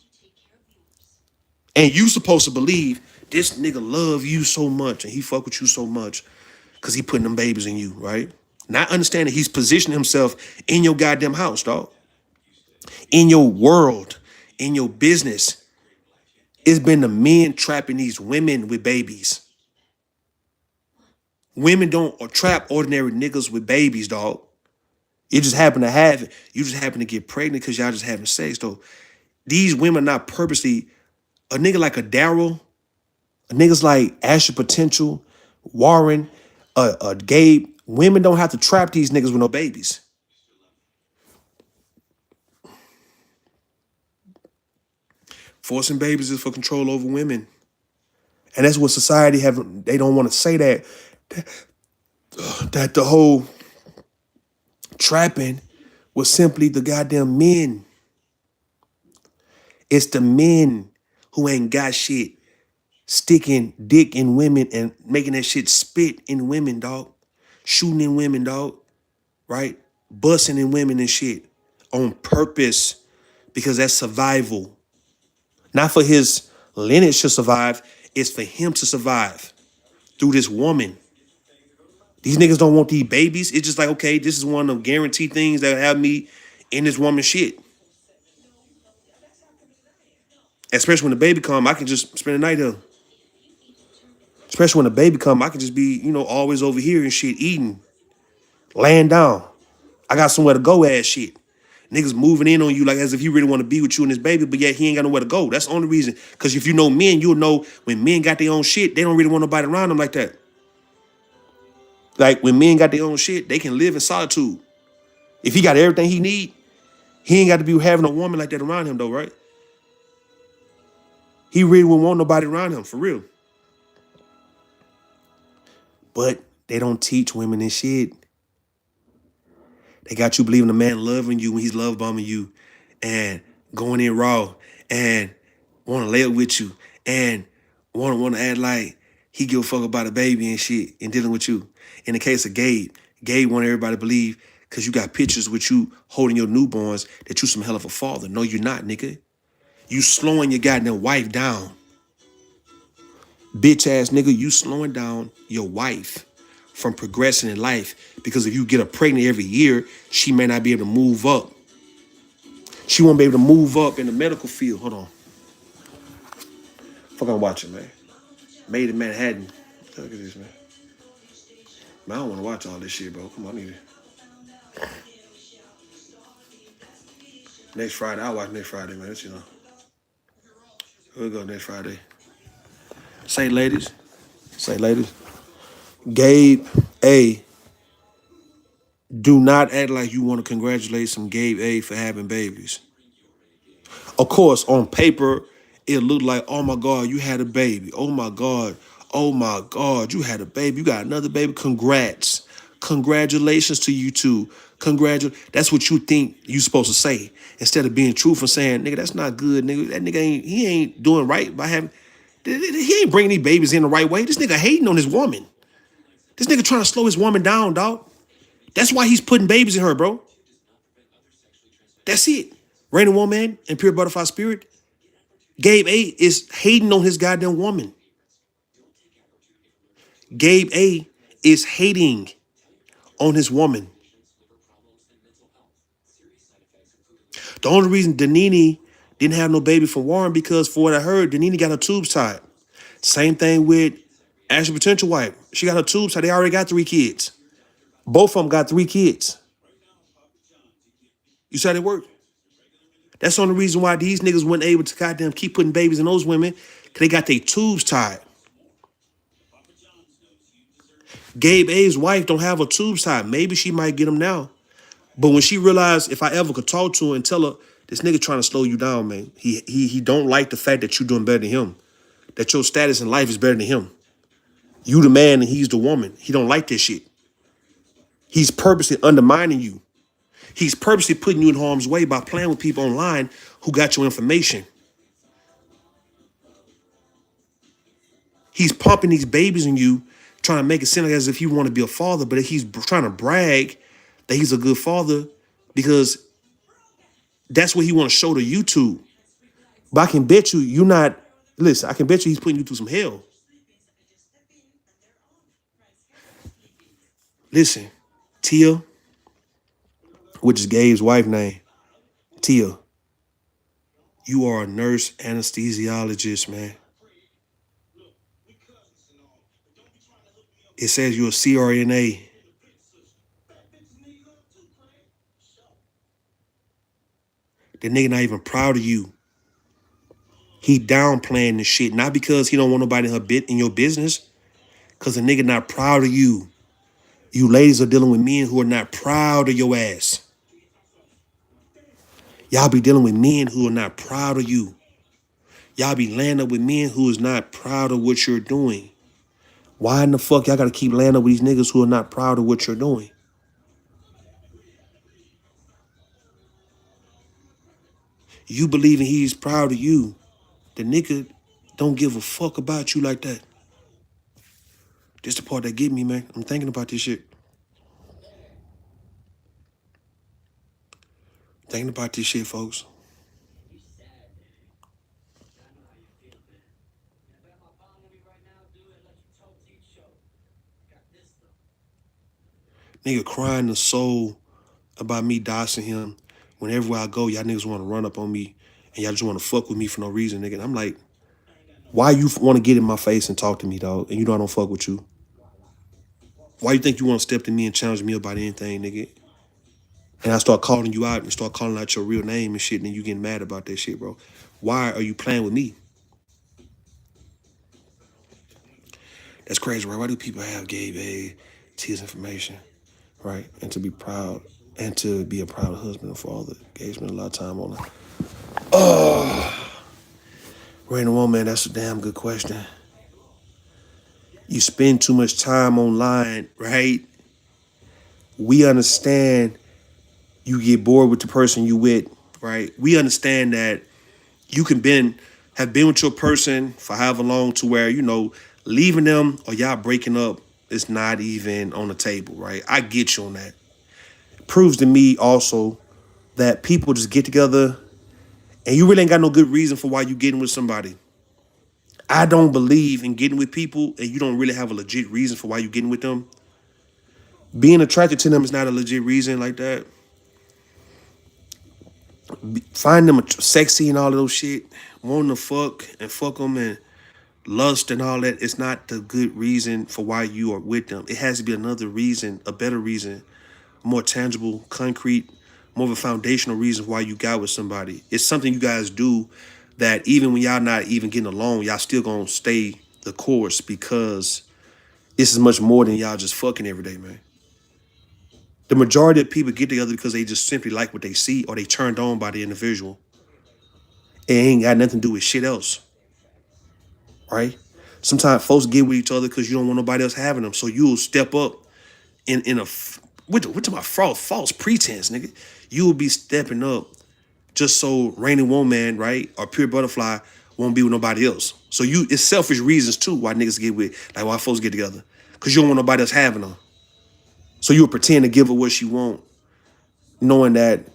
And you supposed to believe this nigga love you so much and he fuck with you so much because he putting them babies in you, right? Not understanding he's positioning himself in your goddamn house, dog. In your world, in your business. It's been the men trapping these women with babies. Women don't trap ordinary niggas with babies, dog. You just happen to have it. You just happen to get pregnant because y'all just having sex, though. These women not purposely, a nigga like a Daryl, niggas like Asher Potential, Warren, Gabe, women don't have to trap these niggas with no babies. Forcing babies is for control over women. And that's what society have, they don't want to say that the whole trapping was simply the goddamn men. It's the men who ain't got shit sticking dick in women and making that shit spit in women, dog. Shooting in women, dog. Right? Busting in women and shit on purpose because that's survival. Not for his lineage to survive, it's for him to survive through this woman. These niggas don't want these babies. It's just like, okay, this is one of the guaranteed things that have me in this woman shit. Especially when the baby come, I can just spend the night here. Especially when the baby come, I can just be, always over here and shit, eating, laying down. I got somewhere to go ass shit. Niggas moving in on you like as if he really want to be with you and his baby, but yet he ain't got nowhere to go. That's the only reason. Because if you know men, you'll know when men got their own shit, they don't really want nobody around them like that. Like when men got their own shit, they can live in solitude. If he got everything he need, he ain't got to be having a woman like that around him though, right? He really wouldn't want nobody around him, for real. But they don't teach women this shit. They got you believing a man loving you when he's love bombing you and going in raw and want to lay up with you and want to act like he give a fuck about a baby and shit and dealing with you. In the case of Gabe want everybody to believe because you got pictures with you holding your newborns that you some hell of a father. No, you're not, nigga. You slowing your goddamn wife down. Bitch ass nigga, you slowing down your wife from progressing in life because if you get her pregnant every year, she may not be able to move up. She won't be able to move up in the medical field. Hold on. Fuck, I'm watching, man. Made in Manhattan. Look at this, man. Man, I don't want to watch all this shit, bro. Come on, I need it. Next Friday, I'll watch next Friday, man. You know. We'll go next Friday. Say, ladies. Say, ladies. Gabe A. Do not act like you want to congratulate some Gabe A for having babies. Of course, on paper, it looked like, oh my God, you had a baby. Oh my God. Oh my God, you had a baby. You got another baby. Congrats. Congratulations to you two. That's what you think you supposed to say. Instead of being truthful and saying, nigga, that's not good, nigga. That nigga he ain't doing right by having, he ain't bringing these babies in the right way. This nigga hating on his woman. This nigga trying to slow his woman down, dog. That's why he's putting babies in her, bro. That's it. Rain and Woman and Pure Butterfly Spirit. Gabe A is hating on his goddamn woman. Gabe A is hating on his woman. The only reason Danini didn't have no baby from Warren because for what I heard, Danini got her tubes tied. Same thing with Ashley potential wife. She got her tubes tied. They already got 3 kids. Both of them got 3 kids. You see how they work? That's the only reason why these niggas weren't able to goddamn keep putting babies in those women because they got their tubes tied. Gabe A's wife don't have her tubes tied. Maybe she might get them now. But when she realized if I ever could talk to her and tell her, this nigga trying to slow you down, man. He don't like the fact that you're doing better than him. That your status in life is better than him. You the man and he's the woman. He don't like this shit. He's purposely undermining you. He's purposely putting you in harm's way by playing with people online who got your information. He's pumping these babies in you, trying to make it seem like as if he want to be a father, but he's trying to brag that he's a good father because that's what he want to show to YouTube. But I can bet you, you're not, listen, I can bet you he's putting you through some hell. Listen, Tia, which is Gabe's wife name, Tia, you are a nurse anesthesiologist, man. It says you're a CRNA. The nigga not even proud of you. He downplaying this shit, not because he don't want nobody in her bit in your business, because the nigga not proud of you. You ladies are dealing with men who are not proud of your ass. Y'all be dealing with men who are not proud of you. Y'all be landing up with men who is not proud of what you're doing. Why in the fuck y'all gotta keep landing up with these niggas who are not proud of what you're doing? You believing he's proud of you. The nigga don't give a fuck about you like that. This the part that get me, man. I'm thinking about this shit. Thinking about this shit, folks. Nigga crying the soul about me doxing him. Whenever I go, y'all niggas want to run up on me and y'all just want to fuck with me for no reason, nigga. And I'm like, why you want to get in my face and talk to me, dog? And you know I don't fuck with you. Why you think you want to step to me and challenge me about anything, nigga? And I start calling you out and start calling out your real name and shit, and then you getting mad about that shit, bro. Why are you playing with me? That's crazy, right? Why do people have Gabe A It's his information, right? And to be proud and to be a proud husband and father. Gabe spent a lot of time on it. Random woman, that's a damn good question. You spend too much time online, right? We understand you get bored with the person you with, right? We understand that you can have been with your person for however long to where, leaving them or y'all breaking up is not even on the table, right? I get you on that. It proves to me also that people just get together and you really ain't got no good reason for why you getting with somebody. I don't believe in getting with people and you don't really have a legit reason for why you getting with them. Being attracted to them is not a legit reason like that. Find them sexy and all of those shit, wanting to fuck and fuck them and lust and all that. It's not the good reason for why you are with them. It has to be another reason, a better reason, more tangible, concrete, more of a foundational reason why you got with somebody. It's something you guys do that even when y'all not even getting along, y'all still gonna stay the course because this is much more than y'all just fucking every day, man. The majority of people get together because they just simply like what they see or they turned on by the individual. It ain't got nothing to do with shit else, right? Sometimes folks get with each other because you don't want nobody else having them. So you'll step up in a with my false pretense, nigga. You will be stepping up just so Rainy Woman, right, or Pure Butterfly won't be with nobody else. So it's selfish reasons too why niggas get with, like why folks get together, because you don't want nobody else having them. So you'll pretend to give her what she want, knowing that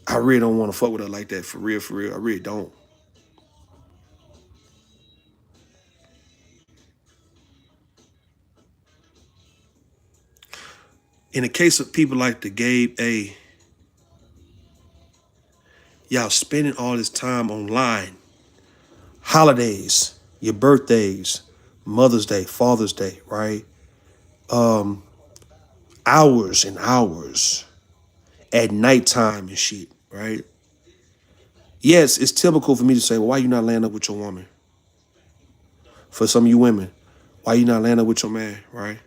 I really don't want to fuck with her like that for real, for real. I really don't. In the case of people like the Gabe A, y'all spending all this time online, holidays, your birthdays, Mother's Day, Father's Day, right? Hours and hours at nighttime and shit, right? Yes, it's typical for me to say, well, why you not laying up with your woman? For some of you women, why you not laying up with your man, right?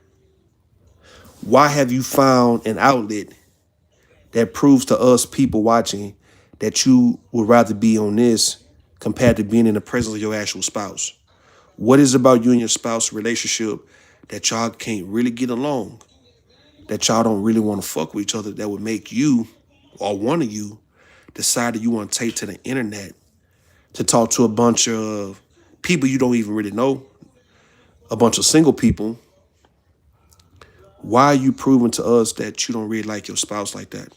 Why have you found an outlet that proves to us people watching that you would rather be on this compared to being in the presence of your actual spouse? What is about you and your spouse relationship that y'all can't really get along, that y'all don't really want to fuck with each other, that would make you or one of you decide that you want to take to the internet to talk to a bunch of people you don't even really know, a bunch of single people? Why are you proving to us that you don't really like your spouse like that?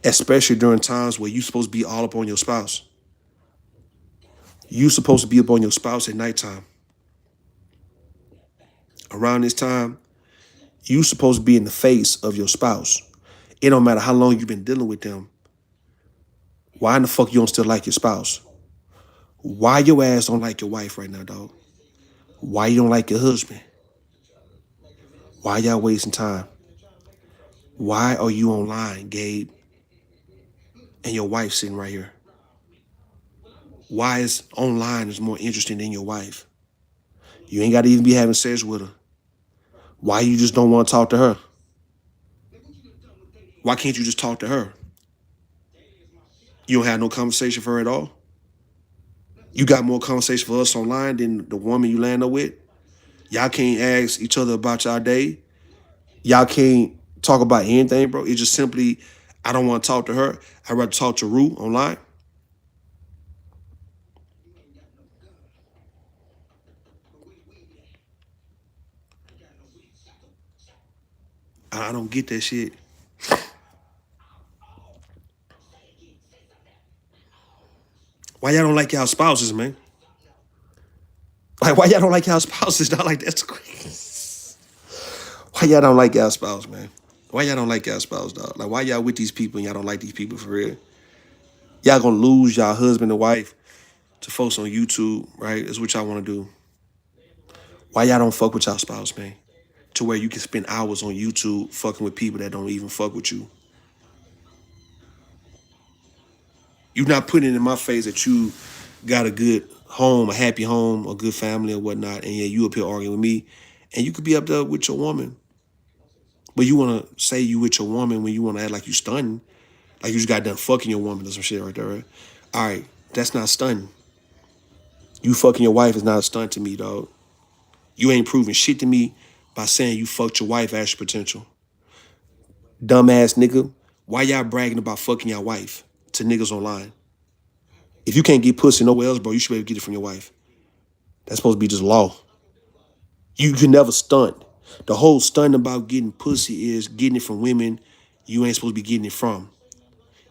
Especially during times where you're supposed to be all up on your spouse. You're supposed to be up on your spouse at nighttime. Around this time, you're supposed to be in the face of your spouse. It don't matter how long you've been dealing with them. Why in the fuck you don't still like your spouse? Why your ass don't like your wife right now, dog? Why you don't like your husband? Why y'all wasting time? Why are you online, Gabe, and your wife sitting right here? Why is online is more interesting than your wife? You ain't got to even be having sex with her. Why you just don't want to talk to her? Why can't you just talk to her? You don't have no conversation for her at all? You got more conversation for us online than the woman you land up with? Y'all can't ask each other about y'all day? Y'all can't talk about anything, bro? It's just simply, I don't want to talk to her. I'd rather talk to Rue online. I don't get that shit. Why y'all don't like y'all spouses, man? Like, why y'all don't like y'all spouses? Not like that's crazy. Why y'all don't like y'all spouse, man? Why y'all don't like y'all spouse, dog? Like, why y'all with these people and y'all don't like these people for real? Y'all gonna lose y'all husband and wife to folks on YouTube, right? That's what y'all want to do. Why y'all don't fuck with y'all spouse, man? To where you can spend hours on YouTube fucking with people that don't even fuck with you. You not putting it in my face that you got a good home, a happy home, a good family or whatnot, and yeah, you up here arguing with me, and you could be up there with your woman. But you want to say you with your woman when you want to act like you stunning, like you just got done fucking your woman or some shit right there, right? All right, that's not stunning. You fucking your wife is not a stunt to me, dog. You ain't proving shit to me by saying you fucked your wife as your potential. Dumbass nigga. Why y'all bragging about fucking your wife to niggas online? If you can't get pussy nowhere else, bro, you should be able to get it from your wife. That's supposed to be just law. You can never stunt. The whole stunt about getting pussy is getting it from women you ain't supposed to be getting it from.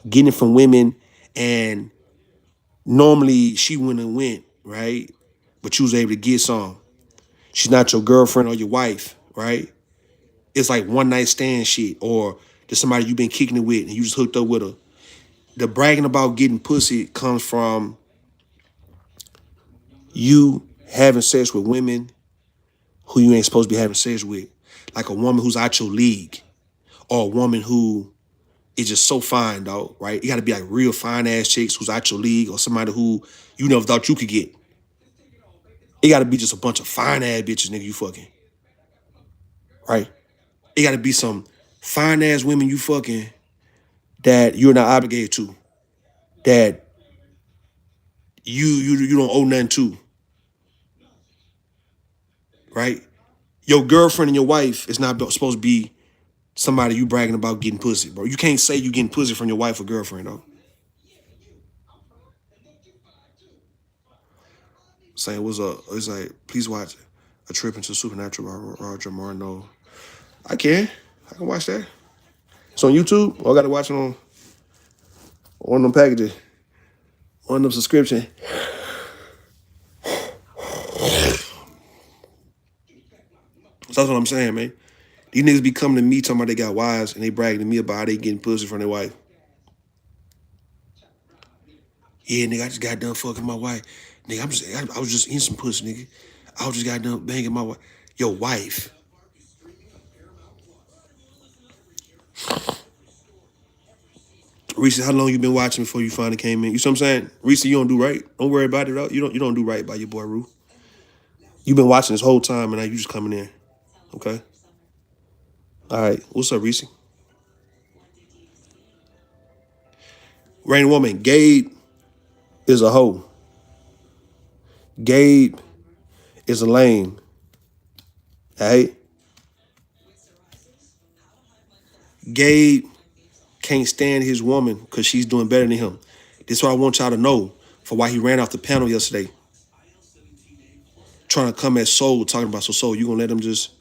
Getting it from women, and normally she wouldn't have went, right? But you was able to get some. She's not your girlfriend or your wife, right? It's like one night stand shit, or just somebody you've been kicking it with and you just hooked up with her. The bragging about getting pussy comes from you having sex with women who you ain't supposed to be having sex with. Like a woman who's out your league, or a woman who is just so fine, dog, right? You gotta be like real fine ass chicks who's out your league, or somebody who you never thought you could get. It gotta be just a bunch of fine ass bitches, nigga, you fucking. Right? It gotta be some fine ass women you fucking that you're not obligated to. That you don't owe nothing to. Right? Your girlfriend and your wife is not supposed to be somebody you bragging about getting pussy, bro. You can't say you getting pussy from your wife or girlfriend, though. Saying what's up? It's like, please watch A Trip into Supernatural by Roger Marno. I can watch that. It's on YouTube. Or I gotta watch it on one of them packages, one of them subscription. So that's what I'm saying, man. These niggas be coming to me talking about they got wives and they bragging to me about how they getting pussy from their wife. Yeah, nigga, I just got done fucking my wife. Nigga, I was just in some pussy, nigga. I just got done banging my wife. Your wife. Reese, how long you been watching before you finally came in? You see what I'm saying? Reese, you don't do right. Don't worry about it, though. You don't do right by your boy Rue. You've been watching this whole time and now you just coming in. Okay? All right. What's up, Reese? Rain woman, Gabe is a hoe. Gabe is a lame. All right? Gabe can't stand his woman because she's doing better than him. This is what I want y'all to know for why he ran off the panel yesterday. Trying to come at Soul, talking about, so Soul, you gonna let him just,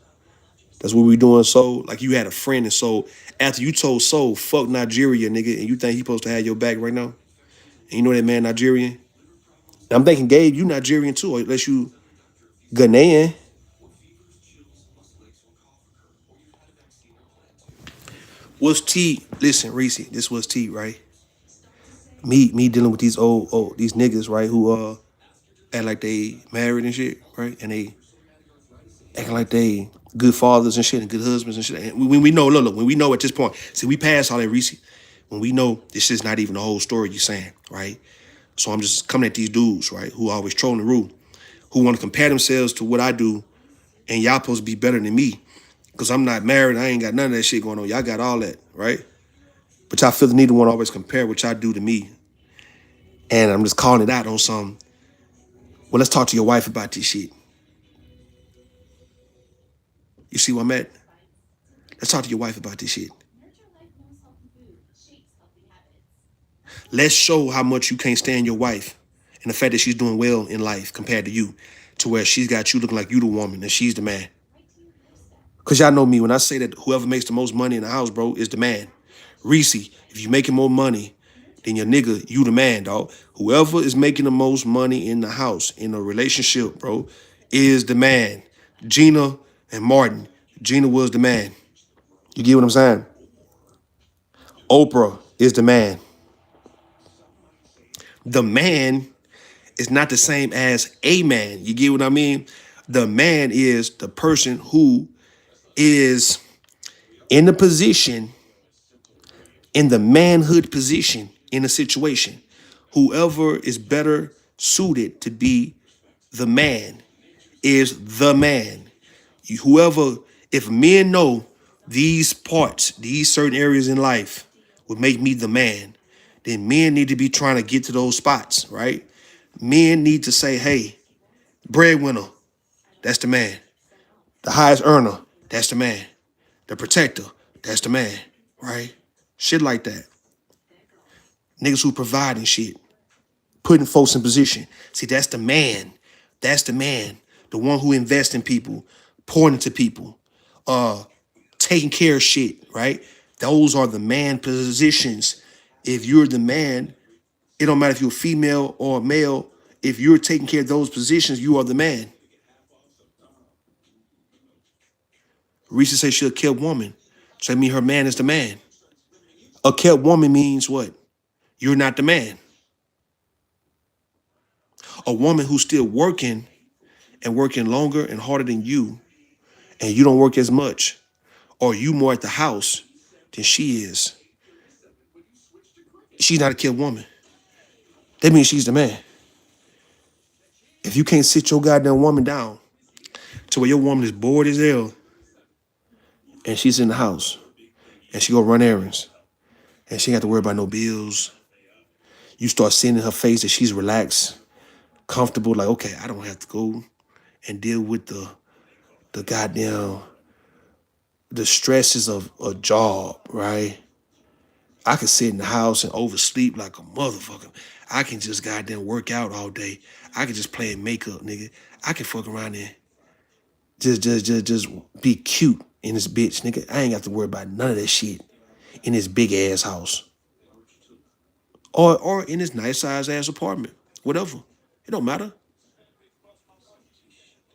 that's what we doing, Soul? Like you had a friend in Soul. After you told Soul, fuck Nigeria, nigga, and you think he supposed to have your back right now? And you know that man Nigerian? And I'm thinking, Gabe, you Nigerian too, unless you Ghanaian. What's T? Listen, Reese, this was T, right? Me dealing with these these niggas, right, who act like they married and shit, right? And they acting like they good fathers and shit and good husbands and shit. And when we know, look, when we know at this point, see, we passed all that, Reese. When we know this is not even the whole story you're saying, right? So I'm just coming at these dudes, right, who always trolling the rule, who want to compare themselves to what I do, and y'all supposed to be better than me. Because I'm not married, I ain't got none of that shit going on. Y'all got all that, right? But y'all feel the need to want to always compare what y'all do to me. And I'm just calling it out on some, well, let's talk to your wife about this shit. You see where I'm at? Let's talk to your wife about this shit. Let's show how much you can't stand your wife and the fact that she's doing well in life compared to you, to where she's got you looking like you the woman and she's the man. Because y'all know me, when I say that whoever makes the most money in the house, bro, is the man. Reese, if you making more money than your nigga, you the man, dog. Whoever is making the most money in the house, in a relationship, bro, is the man. Gina and Martin. Gina was the man. You get what I'm saying? Oprah is the man. The man is not the same as a man. You get what I mean? The man is the person who is in the position, in the manhood position in a situation. Whoever is better suited to be the man is the man. Whoever, if men know these parts, these certain areas in life would make me the man, then men need to be trying to get to those spots, right? Men need to say, hey, breadwinner, that's the man. The highest earner, that's the man. The protector, that's the man, right? Shit like that. Niggas who providing shit, putting folks in position. See, that's the man. That's the man. The one who invests in people, pouring into people, uh, taking care of shit, right? Those are the man positions. If you're the man, it don't matter if you're a female or a male. If you're taking care of those positions, you are the man. Reese say she a kept woman. So that means her man is the man. A kept woman means what? You're not the man. A woman who's still working and working longer and harder than you, and you don't work as much, or you more at the house than she is, she's not a kept woman. That means she's the man. If you can't sit your goddamn woman down to where your woman is bored as hell and she's in the house and she go run errands and she ain't got to worry about no bills, you start seeing in her face that she's relaxed, comfortable, like, okay, I don't have to go and deal with the goddamn the stresses of a job, right? I can sit in the house and oversleep like a motherfucker. I can just goddamn work out all day. I can just play makeup, nigga. I can fuck around and just be cute in this bitch, nigga. I ain't got to worry about none of that shit in this big ass house. Or in this nice size ass apartment. Whatever. It don't matter.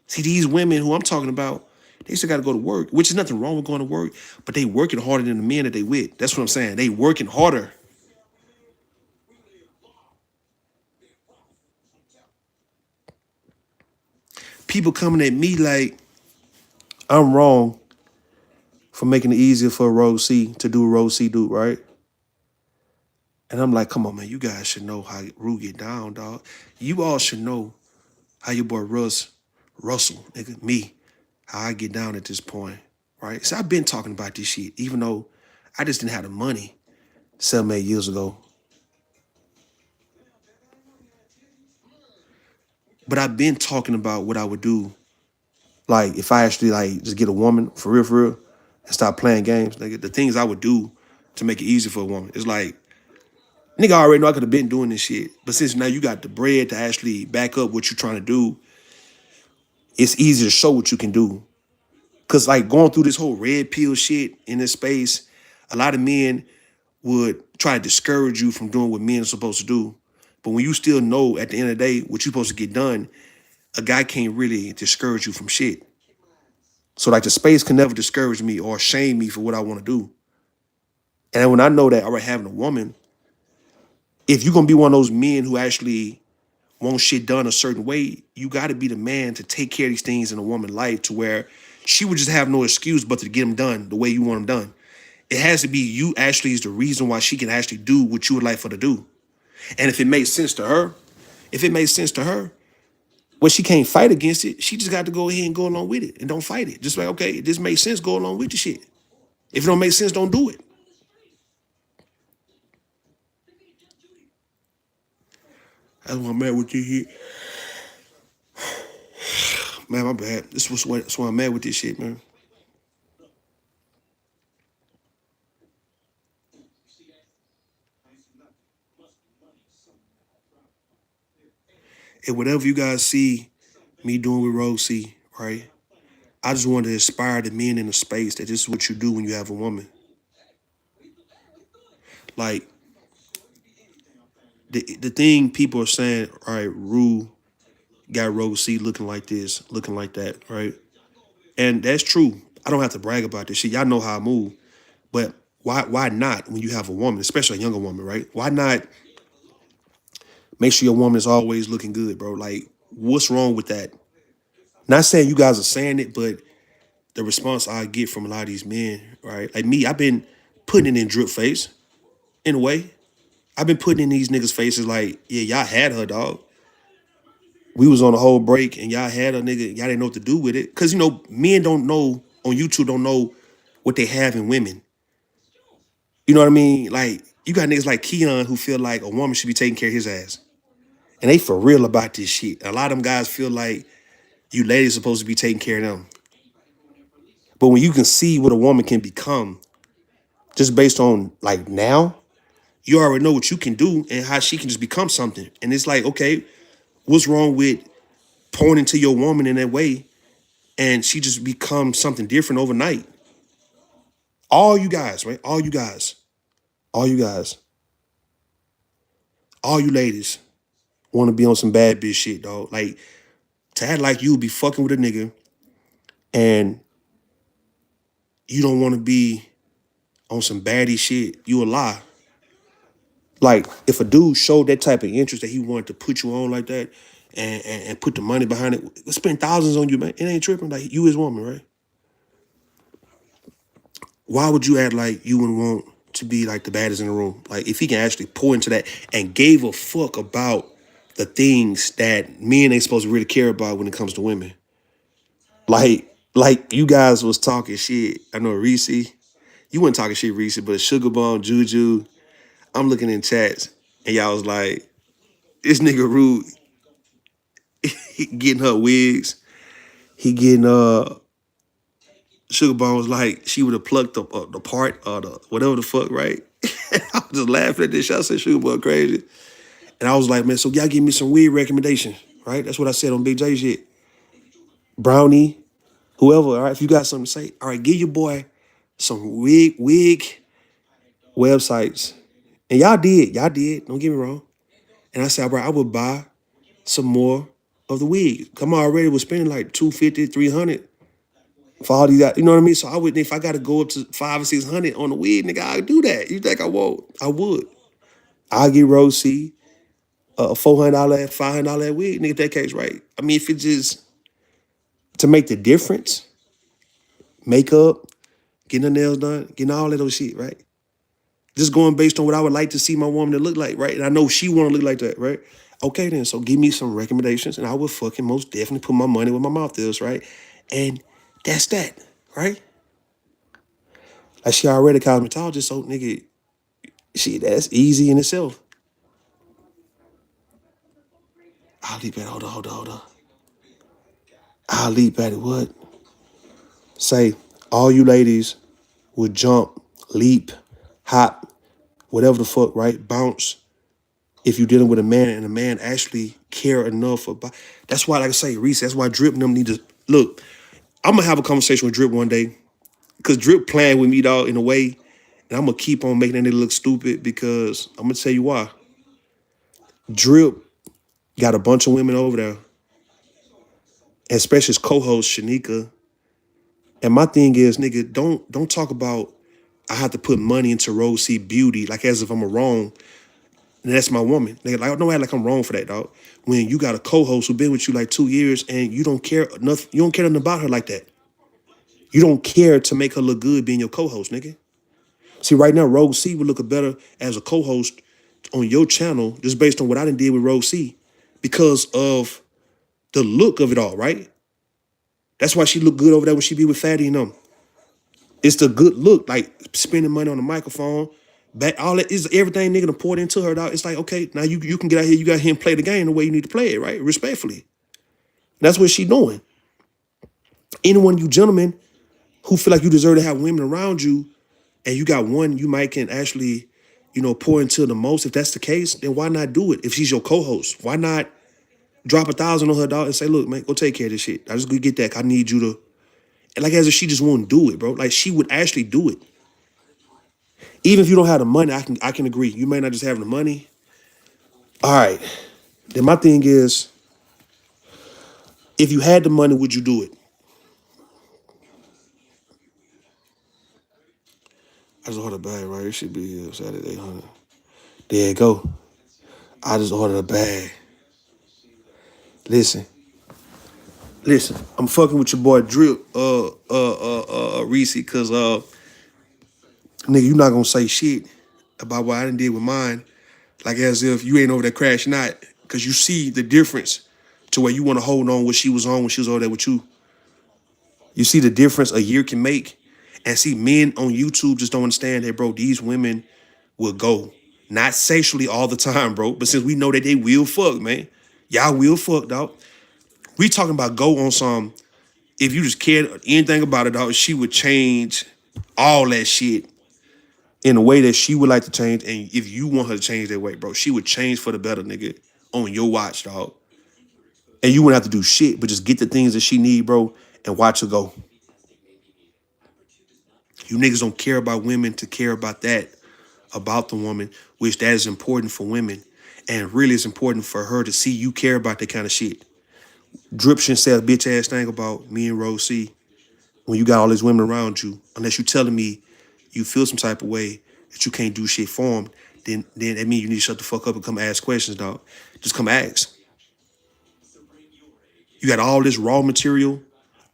See, these women who I'm talking about, they still gotta go to work, which is nothing wrong with going to work, but they working harder than the men that they with. That's what I'm saying. They working harder. People coming at me like I'm wrong for making it easier for a Road C to do a Road C do, right? And I'm like, come on, man, you guys should know how Rue get down, dog. You all should know how your boy Russell, nigga, me, how I get down at this point, right? So I've been talking about this shit, even though I just didn't have the money 7, 8 years ago. But I've been talking about what I would do, like if I actually like just get a woman for real, and stop playing games, nigga. The things I would do to make it easy for a woman. It's like, nigga, I already know I could have been doing this shit. But since now you got the bread to actually back up what you're trying to do, it's easy to show what you can do. Cause like going through this whole red pill shit in this space, a lot of men would try to discourage you from doing what men are supposed to do. But when you still know at the end of the day what you're supposed to get done, a guy can't really discourage you from shit. So like the space can never discourage me or shame me for what I want to do. And when I know that, all right, having a woman, if you're gonna be one of those men who actually want shit done a certain way, you got to be the man to take care of these things in a woman's life to where she would just have no excuse but to get them done the way you want them done. It has to be you actually is the reason why she can actually do what you would like for her to do. And if it makes sense to her, if it makes sense to her, well, she can't fight against it. She just got to go ahead and go along with it and don't fight it. Just like, okay, this makes sense, go along with the shit. If it don't make sense, don't do it. That's why I'm mad with you here. Man, my bad. That's why I'm mad with this shit, man. And whatever you guys see me doing with Rose C, right? I just want to inspire the men in the space that this is what you do when you have a woman. Like the thing people are saying, all right, Rue got Rose C looking like this, looking like that, right? And that's true. I don't have to brag about this shit. Y'all know how I move. But why not when you have a woman, especially a younger woman, right? Why not make sure your woman is always looking good, bro? Like, what's wrong with that? Not saying you guys are saying it, but the response I get from a lot of these men, right? Like me, I've been putting it in drip face, in a way. I've been putting in these niggas' faces like, yeah, y'all had her, dog. We was on a whole break and y'all had her, nigga. Y'all didn't know what to do with it. Cause men don't know on YouTube, don't know what they have in women. You know what I mean? Like, you got niggas like Keon who feel like a woman should be taking care of his ass. And they for real about this shit. A lot of them guys feel like you ladies supposed to be taking care of them. But when you can see what a woman can become just based on like now, you already know what you can do and how she can just become something. And it's like, okay, what's wrong with pointing to your woman in that way and she just becomes something different overnight? All you guys, right? All you guys, all you ladies want to be on some bad bitch shit, dog. Like, to act like you would be fucking with a nigga and you don't want to be on some baddie shit, you a lie. Like, if a dude showed that type of interest that he wanted to put you on like that and put the money behind it, spend thousands on you, man. It ain't tripping. Like, you his woman, right? Why would you act like you wouldn't want to be like the baddest in the room? Like, if he can actually pour into that and gave a fuck about the things that men ain't supposed to really care about when it comes to women. Like you guys was talking shit. I know Reese, you weren't talking shit, Reese, but Sugar Bomb, Juju, I'm looking in chats and y'all was like, this nigga rude, he getting her wigs. He getting Sugar Bomb was like she would have plucked the part or the whatever the fuck, right? I was just laughing at this shit. I said Sugar Bomb crazy. And I was like, man, so y'all give me some weird recommendations, right? That's what I said on Big J shit. Brownie, whoever, all right, if you got something to say, all right, give your boy some wig websites. And y'all did, don't get me wrong. And I said, bro, I would buy some more of the wig. Come on, already was spending like 250, 300 for all these guys. You know what I mean? So I would, if I got to go up to 500 or 600 on the wig, nigga, I'd do that. You think I won't? I would. I'll get Rosie a $400, $500 wig, nigga, that case right. I mean, if it just to make the difference, makeup, getting her nails done, getting all that other shit, right? Just going based on what I would like to see my woman to look like, right? And I know she want to look like that, right? Okay, then, so give me some recommendations and I would fucking most definitely put my money where my mouth is, right? And that's that, right? Like, she already a cosmetologist, so nigga, shit, that's easy in itself. I'll leap at it, hold on. I'll leap at it, what? Say, all you ladies would jump, leap, hop, whatever the fuck, right? Bounce. If you're dealing with a man and a man actually care enough about, that's why, like I say, Reese, that's why Drip and them need to, look, I'm gonna have a conversation with Drip one day, because Drip playing with me, dog, in a way, and I'm gonna keep on making that nigga look stupid because I'm gonna tell you why. Drip got a bunch of women over there, especially his co-host Shanika. And my thing is, nigga, don't talk about I have to put money into Rose C Beauty like as if I'm a wrong. And that's my woman. Nigga, like, don't act like I'm wrong for that, dog. When you got a co-host who been with you like 2 years and you don't care nothing, you don't care nothing about her like that. You don't care to make her look good being your co-host, nigga. See, right now, Rogue C would look better as a co-host on your channel just based on what I done did with Rogue C because of the look of it all, right? That's why she look good over there when she be with Fatty and them. It's the good look, like spending money on the microphone, back all that is everything nigga done poured into her, dog. It's like, okay, now you can get out here, you got him play the game the way you need to play it, right? Respectfully. That's what she doing. Anyone you gentlemen who feel like you deserve to have women around you and you got one you might can actually, pour into the most, if that's the case, then why not do it? If she's your co-host, why not drop 1,000 on her, dog, and say, look, man, go take care of this shit. I just go get that. I need you to, and like as if she just won't do it, bro. Like she would actually do it. Even if you don't have the money, I can agree. You may not just have the money. All right. Then my thing is, if you had the money, would you do it? I just ordered a bag, right? It should be here Saturday, 800. There you go. I just ordered a bag. Listen. I'm fucking with your boy Drip, Reese, cause nigga, you not gonna say shit about what I done did with mine, like as if you ain't over there crashing out, cause you see the difference to where you want to hold on what she was on when she was over there with you. You see the difference a year can make. And see, men on YouTube just don't understand that, bro. These women will go. Not sexually all the time, bro. But since we know that they will fuck, man. Y'all will fuck, dog. We talking about go on some, if you just cared anything about it, dog, she would change all that shit in a way that she would like to change. And if you want her to change that way, bro, she would change for the better, nigga, on your watch, dog. And you wouldn't have to do shit, but just get the things that she need, bro, and watch her go. You niggas don't care about women to care about that, about the woman, which that is important for women. And really it's important for her to see you care about that kind of shit. Drip shouldn't say a bitch ass thing about me and Rose C when you got all these women around you. Unless you telling me you feel some type of way that you can't do shit for them, then that means you need to shut the fuck up and come ask questions, dog. Just come ask. You got all this raw material,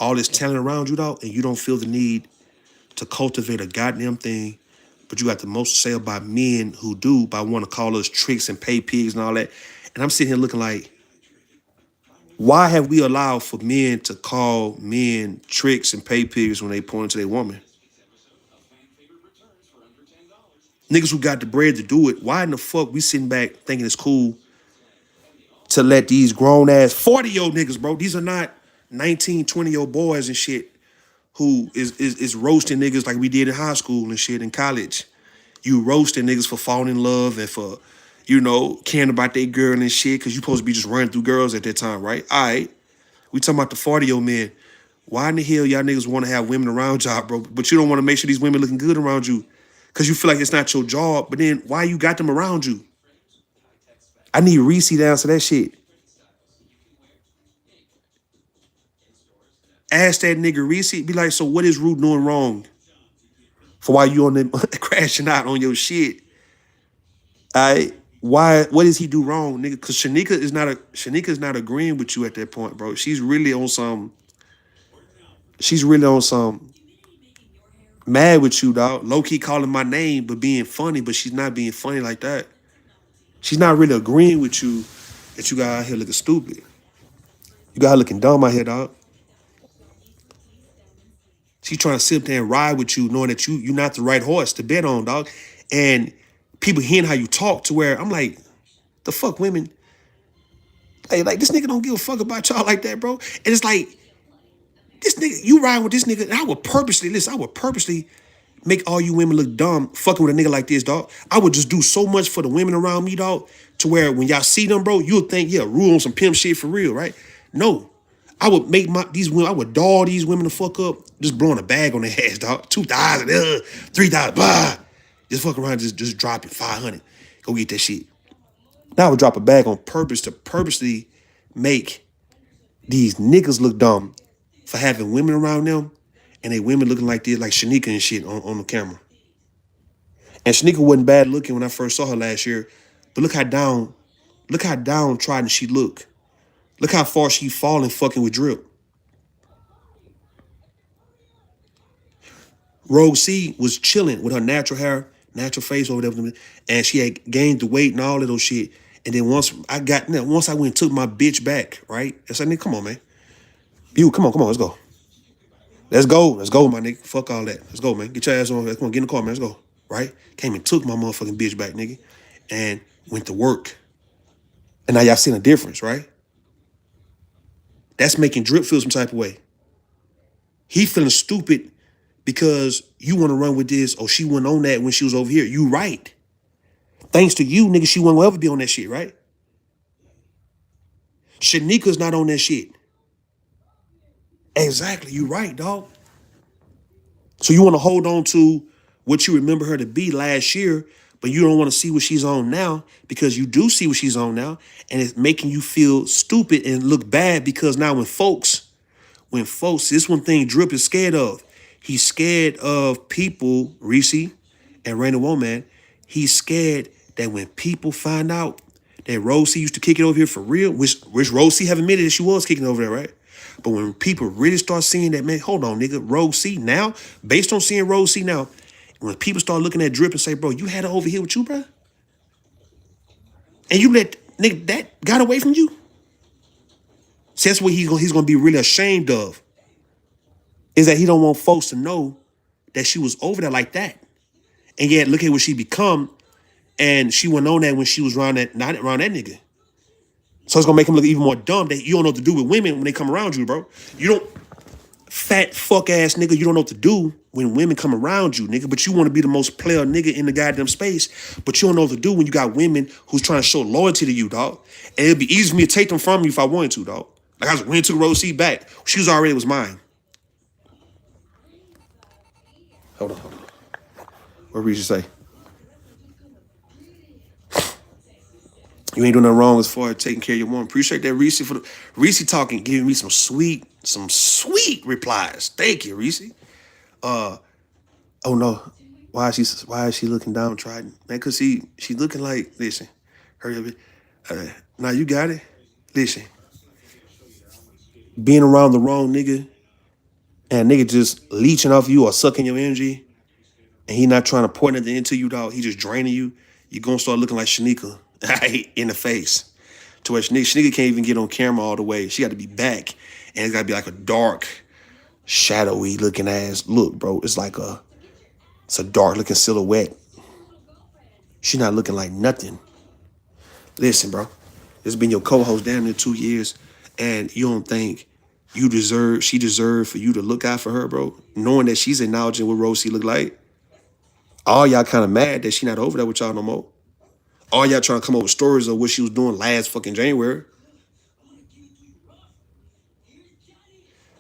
all this talent around you, dog, and you don't feel the need to cultivate a goddamn thing, but you got the most to say about men who do by want to call us tricks and pay pigs and all that. And I'm sitting here looking like, why have we allowed for men to call men tricks and pay pigs when they point to their woman? Niggas who got the bread to do it, why in the fuck we sitting back thinking it's cool to let these grown ass 40-year-old niggas, bro, these are not 19, 20-year-old boys and shit who is roasting niggas like we did in high school and shit in college. You roasting niggas for falling in love and for, caring about their girl and shit because you supposed to be just running through girls at that time, right? All right. We talking about the 40-year-old men. Why in the hell y'all niggas want to have women around y'all, bro? But you don't want to make sure these women looking good around you because you feel like it's not your job. But then why you got them around you? I need Reese to answer that shit. Ask that nigga Reese, be like, so what is Root doing wrong? For why you on them crashing out on your shit? What does he do wrong, nigga? Cause Shanika is not agreeing with you at that point, bro. She's really on some mad with you, dog. Low-key calling my name, but being funny, but she's not being funny like that. She's not really agreeing with you that you got out here looking stupid. You got her looking dumb out here, dog. She's trying to sit there and ride with you, knowing that you're not the right horse to bet on, dog. And people hearing how you talk to where I'm like, the fuck women? Hey, like this nigga don't give a fuck about y'all like that, bro. And it's like, this nigga, you ride with this nigga, and I would purposely make all you women look dumb fucking with a nigga like this, dog. I would just do so much for the women around me, dog, to where when y'all see them, bro, you'll think, yeah, Rue on some pimp shit for real, right? No. I would make these women, I would doll these women to fuck up, just blowing a bag on their ass, dog. 2,000, 3,000, blah. Just fuck around, just drop it, 500. Go get that shit. Now I would drop a bag on purpose to purposely make these niggas look dumb for having women around them and they women looking like this, like Shanika and shit on the camera. And Shanika wasn't bad looking when I first saw her last year, but look how downtrodden she looked. Look how far she falling fucking with Drip. Rogue C was chilling with her natural hair, natural face or whatever, and she had gained the weight and all of those shit. And then once I went and took my bitch back, right? I said, nigga, come on, man. You, come on, let's go. Let's go, my nigga. Fuck all that. Let's go, man. Get your ass on. Come on, get in the car, man. Let's go. Right? Came and took my motherfucking bitch back, nigga. And went to work. And now y'all seeing a difference, right? That's making Drip feel some type of way. He feeling stupid because you want to run with this or she wasn't on that when she was over here. You right. Thanks to you, nigga, she won't ever be on that shit, right? Shanika's not on that shit. Exactly. You right, dog. So you want to hold on to what you remember her to be last year, but you don't want to see what she's on now because you do see what she's on now, and it's making you feel stupid and look bad because now when folks, this one thing Drip is scared of. He's scared of people, Reese and Raina Woman. He's scared that when people find out that Rosie used to kick it over here for real, which Rosie have admitted that she was kicking over there, right? But when people really start seeing that, man, hold on, nigga, Rosie now, based on seeing Rosie now, when people start looking at Drip and say, bro, you had her over here with you, bro? And you let, nigga, that got away from you? See, that's what he's gonna be really ashamed of, is that he don't want folks to know that she was over there like that. And yet, look at what she become. And she wasn't on that when she was around that, not around that nigga. So it's gonna make him look even more dumb that you don't know what to do with women when they come around you, bro. You don't, fat fuck ass nigga, you don't know what to do when women come around you, nigga. But you want to be the most player nigga in the goddamn space. But you don't know what to do when you got women who's trying to show loyalty to you, dog. And it'd be easy for me to take them from you if I wanted to, dog. Like I just went to the road seat back. She was already was mine. Hold on. What Reese say? You ain't doing nothing wrong as far as taking care of your woman. Appreciate that, Reese, for the Reese talking, giving me some sweet replies. Thank you, Reese. Oh no. Why is she looking downtrodden? Man, cause she looking like, listen, hurry up. Now you got it. Listen. Being around the wrong nigga and nigga just leeching off you or sucking your energy and he not trying to pour nothing into you, dog. He just draining you. You gonna start looking like Shanika in the face. To where Shanika can't even get on camera all the way. She got to be back. And it's got to be like a dark, shadowy looking ass look, bro. It's a dark looking silhouette. She not looking like nothing. Listen, bro. This has been your co-host damn near 2 years. And you don't think she deserved for you to look out for her, bro? Knowing that she's acknowledging what Rosie look like. All y'all kind of mad that she not over there with y'all no more. All y'all trying to come up with stories of what she was doing last fucking January.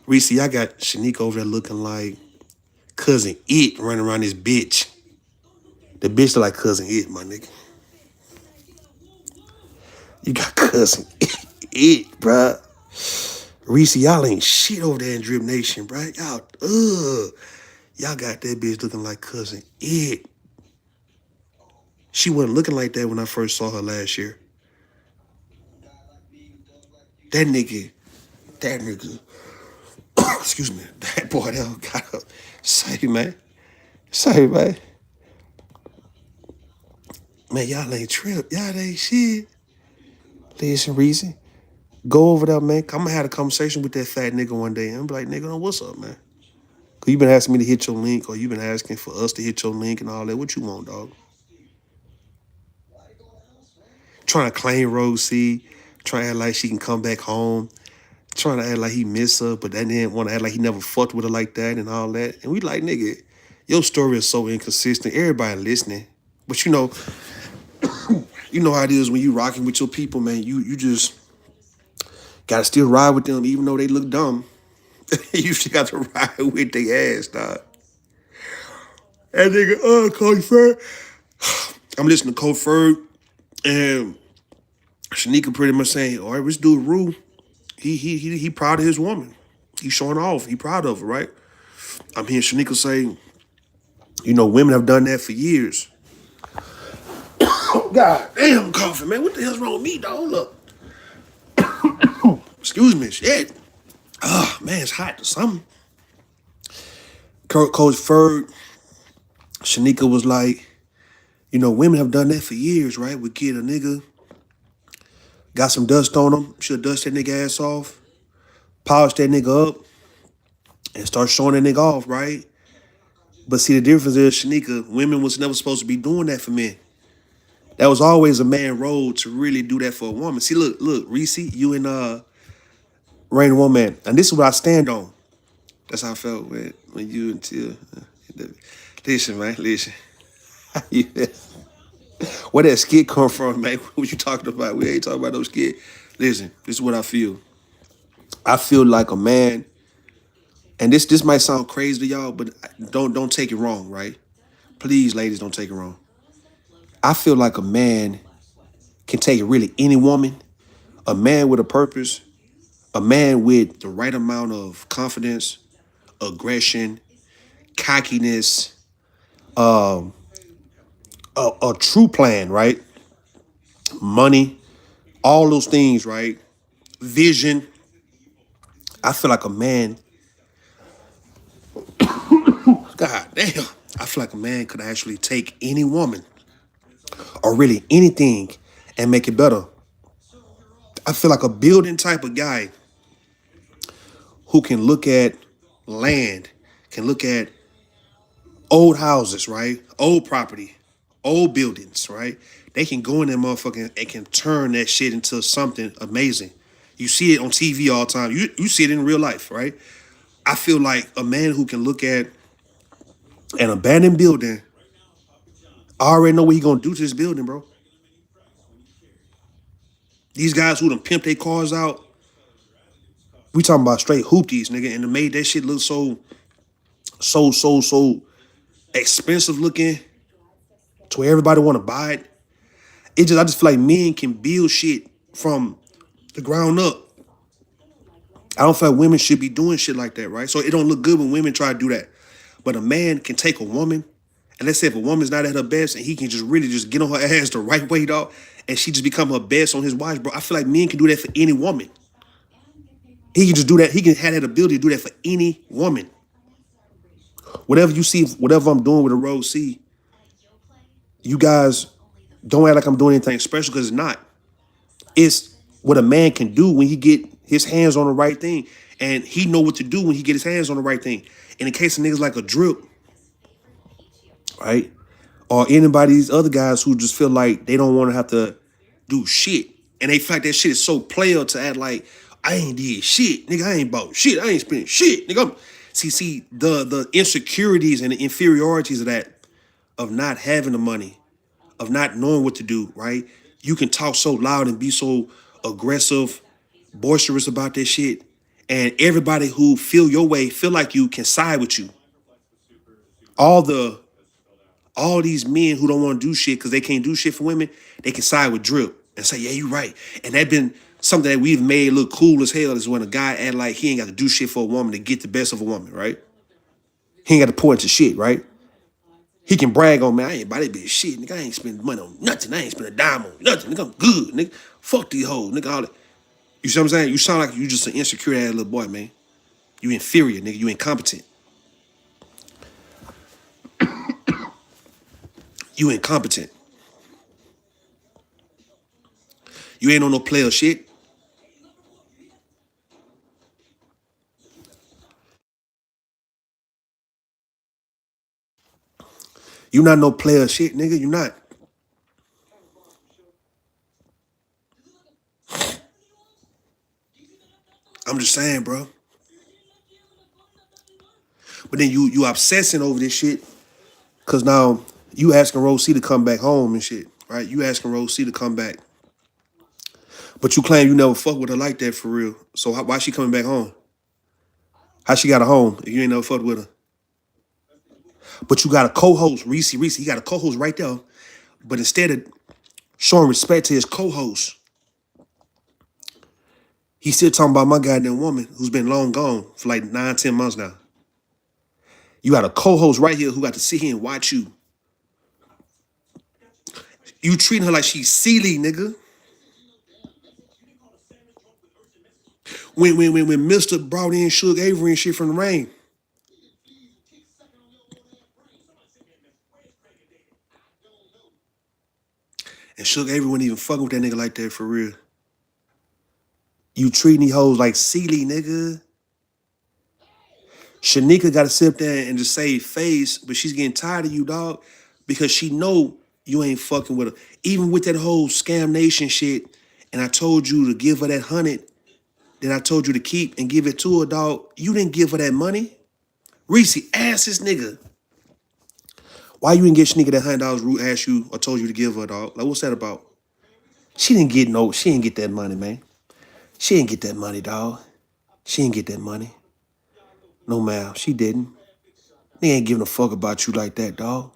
Reese, I got Shanika over there looking like Cousin It running around this bitch. The bitch look like Cousin It, my nigga. You got Cousin It, bruh. Reese, y'all ain't shit over there in Drip Nation, bruh. Y'all got that bitch looking like Cousin It. She wasn't looking like that when I first saw her last year. That nigga, excuse me, that boy that got her. Say, man. Man, y'all ain't trip. Y'all ain't shit. Listen, Reese, go over there, man. I'm gonna have a conversation with that fat nigga one day. I'm like, nigga, what's up, man? Cause you been asking me to hit your link, or you been asking for us to hit your link and all that. What you want, dog? Trying to claim Rosie, trying to act like she can come back home, trying to act like he miss her, but then didn't want to act like he never fucked with her like that and all that. And we like, nigga, your story is so inconsistent. Everybody listening, but you know how it is when you rocking with your people, man. You just gotta still ride with them, even though they look dumb. You still got to ride with their ass, dog. That nigga, Cody Ferg. I'm listening to Cody Ferg, and Shanika pretty much saying, all right, this dude Rue, he proud of his woman. He's showing off. He proud of her, right? I'm hearing Shanika say, women have done that for years. Oh, God damn, I'm coughing, man. What the hell's wrong with me, dog? Look. Excuse me, shit. Oh, man, it's hot or something. Coach Ferg, Shanika was like, women have done that for years, right? We get a nigga, got some dust on him, she'll dust that nigga ass off, polish that nigga up, and start showing that nigga off, right? But see, the difference is, Shanika, women was never supposed to be doing that for men. That was always a man role to really do that for a woman. See, look, Reese, you and Rain Woman, and this is what I stand on. That's how I felt when you and Tia. Listen, man, listen. Where that skit come from, man? What you talking about? We ain't talking about no skit. Listen, this is what I feel. I feel like a man, and this might sound crazy to y'all, but don't take it wrong, right? Please, ladies, don't take it wrong. I feel like a man can take really any woman, a man with a purpose, a man with the right amount of confidence, aggression, cockiness, a true plan, right? Money, all those things, right? Vision. I feel like a man, God damn, I feel like a man could actually take any woman or really anything and make it better. I feel like a building type of guy who can look at land, can look at Old houses, right? Old property, old buildings, right? They can go in that motherfucker and can turn that shit into something amazing. You see it on TV all the time. You see it in real life, right? I feel like a man who can look at an abandoned building, I already know what he gonna do to this building, bro. These guys who done pimp their cars out, we talking about straight hoopties, nigga, and they made that shit look so expensive looking to where everybody want to buy it. I just feel like men can build shit from the ground up. I don't feel like women should be doing shit like that, right? So it don't look good when women try to do that. But a man can take a woman, and let's say if a woman's not at her best, and he can just really just get on her ass the right way, dog, and she just become her best on his watch, bro. I feel like men can do that for any woman. He can just do that. He can have that ability to do that for any woman. Whatever you see, whatever I'm doing with a road C, you guys don't act like I'm doing anything special because it's not. It's what a man can do when he get his hands on the right thing. And he know what to do when he get his hands on the right thing. And in case of niggas like a drip, right? Or anybody, these other guys who just feel like they don't want to have to do shit. And they feel like that shit is so player to act like, I ain't did shit. Nigga, I ain't bought shit. I ain't spent shit. Nigga, see, the insecurities and the inferiorities of that, of not having the money, of not knowing what to do, right? You can talk so loud and be so aggressive, boisterous about that shit. And everybody who feel your way, feel like you can side with you. All the all these men who don't want to do shit because they can't do shit for women, they can side with Drip and say, yeah, you right. And that been something that we've made look cool as hell is when a guy act like he ain't got to do shit for a woman to get the best of a woman, right? He ain't got to point to shit, right? He can brag on me. I ain't buy that bitch shit. Nigga, I ain't spend money on nothing. I ain't spend a dime on nothing. Nigga, I'm good. Nigga, fuck these hoes. Nigga, all that. You see what I'm saying? You sound like you just an insecure ass little boy, man. You inferior, nigga. You incompetent. You incompetent. You ain't on no player shit. You not no player shit, nigga. You not. I'm just saying, bro. But then you obsessing over this shit because now you asking Rose C to come back home and shit, right? You asking Rose C to come back, but you claim you never fuck with her like that for real. So why she coming back home? How she got a home if you ain't never fucked with her? But you got a co-host, Reese. He got a co-host right there. But instead of showing respect to his co-host, he's still talking about my goddamn woman who's been long gone for like 9, 10 months now. You got a co-host right here who got to sit here and watch you. You treating her like she's Celie, nigga. When Mister brought in Suge Avery and shit from the rain, and Suge Avery wasn't even fucking with that nigga like that for real. You treating these hoes like Celie, nigga. Shanika got to sit up there and just save face, but she's getting tired of you, dog, because she know you ain't fucking with her. Even with that whole Scam Nation shit, and I told you to give her that 100 that I told you to keep and give it to her, dog. You didn't give her that money. Reese, ask this nigga. Why you didn't get Shanika that $100 Root asked you or told you to give her, dog? Like, what's that about? She didn't get that money, man. She didn't get that money, dog. She didn't get that money. No, ma'am, she didn't. They ain't giving a fuck about you like that, dog.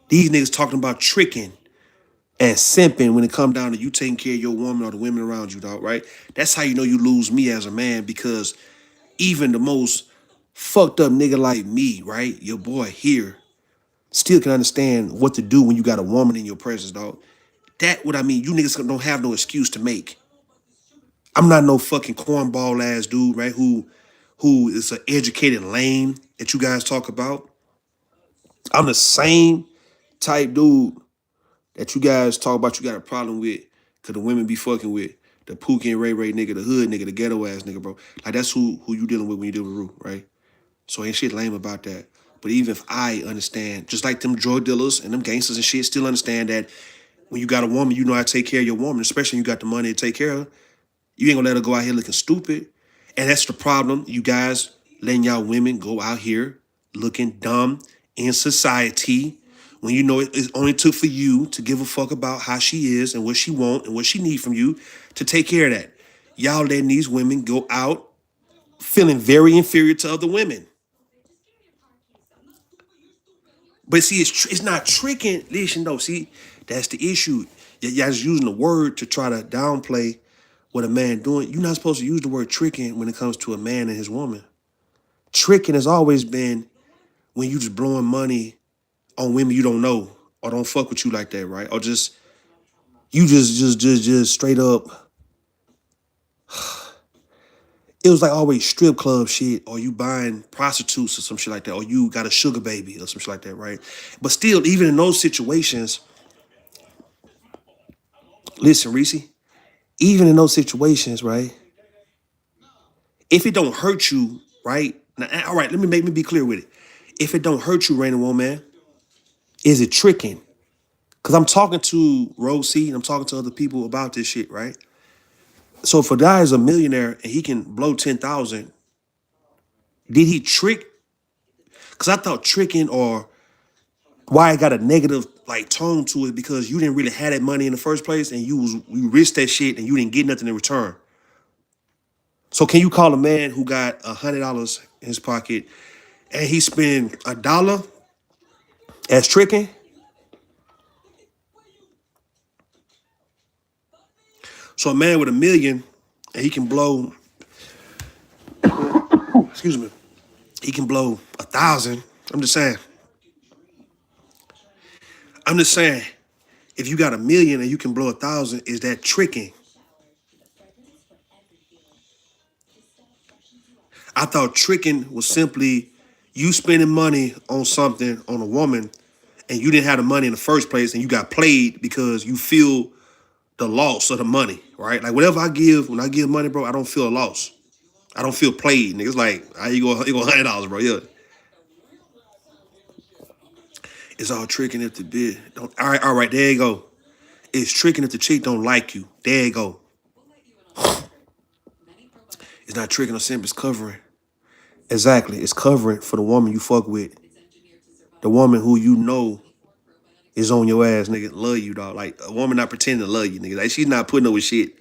These niggas talking about tricking and simping when it come down to you taking care of your woman or the women around you, dog, right? That's how you know you lose me as a man because even the most fucked up nigga like me, right? Your boy here still can understand what to do when you got a woman in your presence, dog. That what I mean. You niggas don't have no excuse to make. I'm not no fucking cornball ass dude, right? Who is an educated lame that you guys talk about. I'm the same type dude that you guys talk about you got a problem with because the women be fucking with the Pookie and Ray Ray nigga, the hood nigga, the ghetto ass nigga, bro. Like that's who you dealing with when you deal with Rue, right? So ain't shit lame about that. But even if I understand, just like them drug dealers and them gangsters and shit, still understand that when you got a woman, you know how to take care of your woman, especially when you got the money to take care of her. You ain't gonna let her go out here looking stupid. And that's the problem. You guys letting y'all women go out here looking dumb in society when you know it only took for you to give a fuck about how she is and what she want and what she need from you to take care of that. Y'all letting these women go out feeling very inferior to other women. But see, it's not tricking. Listen, though, see, that's the issue. Y'all just using the word to try to downplay what a man doing. You're not supposed to use the word tricking when it comes to a man and his woman. Tricking has always been when you just blowing money on women you don't know or don't fuck with you like that, right? Or just you just straight up. It was like always strip club shit, or you buying prostitutes or some shit like that, or you got a sugar baby or some shit like that, right? But still, even in those situations, listen, Reese, even in those situations, right? If it don't hurt you, right? Now, all right, let me be clear with it. If it don't hurt you, Rain and Woman, is it tricking? Because I'm talking to Rosie and I'm talking to other people about this shit, right? So if a guy is a millionaire and he can blow 10,000, did he trick? Because I thought tricking or why it got a negative like tone to it because you didn't really have that money in the first place and you risked that shit and you didn't get nothing in return. So can you call a man who got $100 in his pocket and he spend $1 as tricking? So a man with 1 million and he can blow, excuse me, he can blow 1,000. I'm just saying. I'm just saying. If you got 1 million and you can blow 1,000, is that tricking? I thought tricking was simply you spending money on something on a woman and you didn't have the money in the first place and you got played because you feel the loss of the money, right? Like whatever I give, when I give money, bro, I don't feel a loss. I don't feel played. Niggas like, how you go $100, bro. Yeah. It's all tricking if the bid. Don't all right, there you go. It's tricking if the chick don't like you. There you go. It's not tricking or simple, it's covering. Exactly. It's covering for the woman you fuck with. The woman who you know is on your ass, nigga. Love you, dog. Like a woman not pretending to love you, nigga. Like she's not putting up with shit.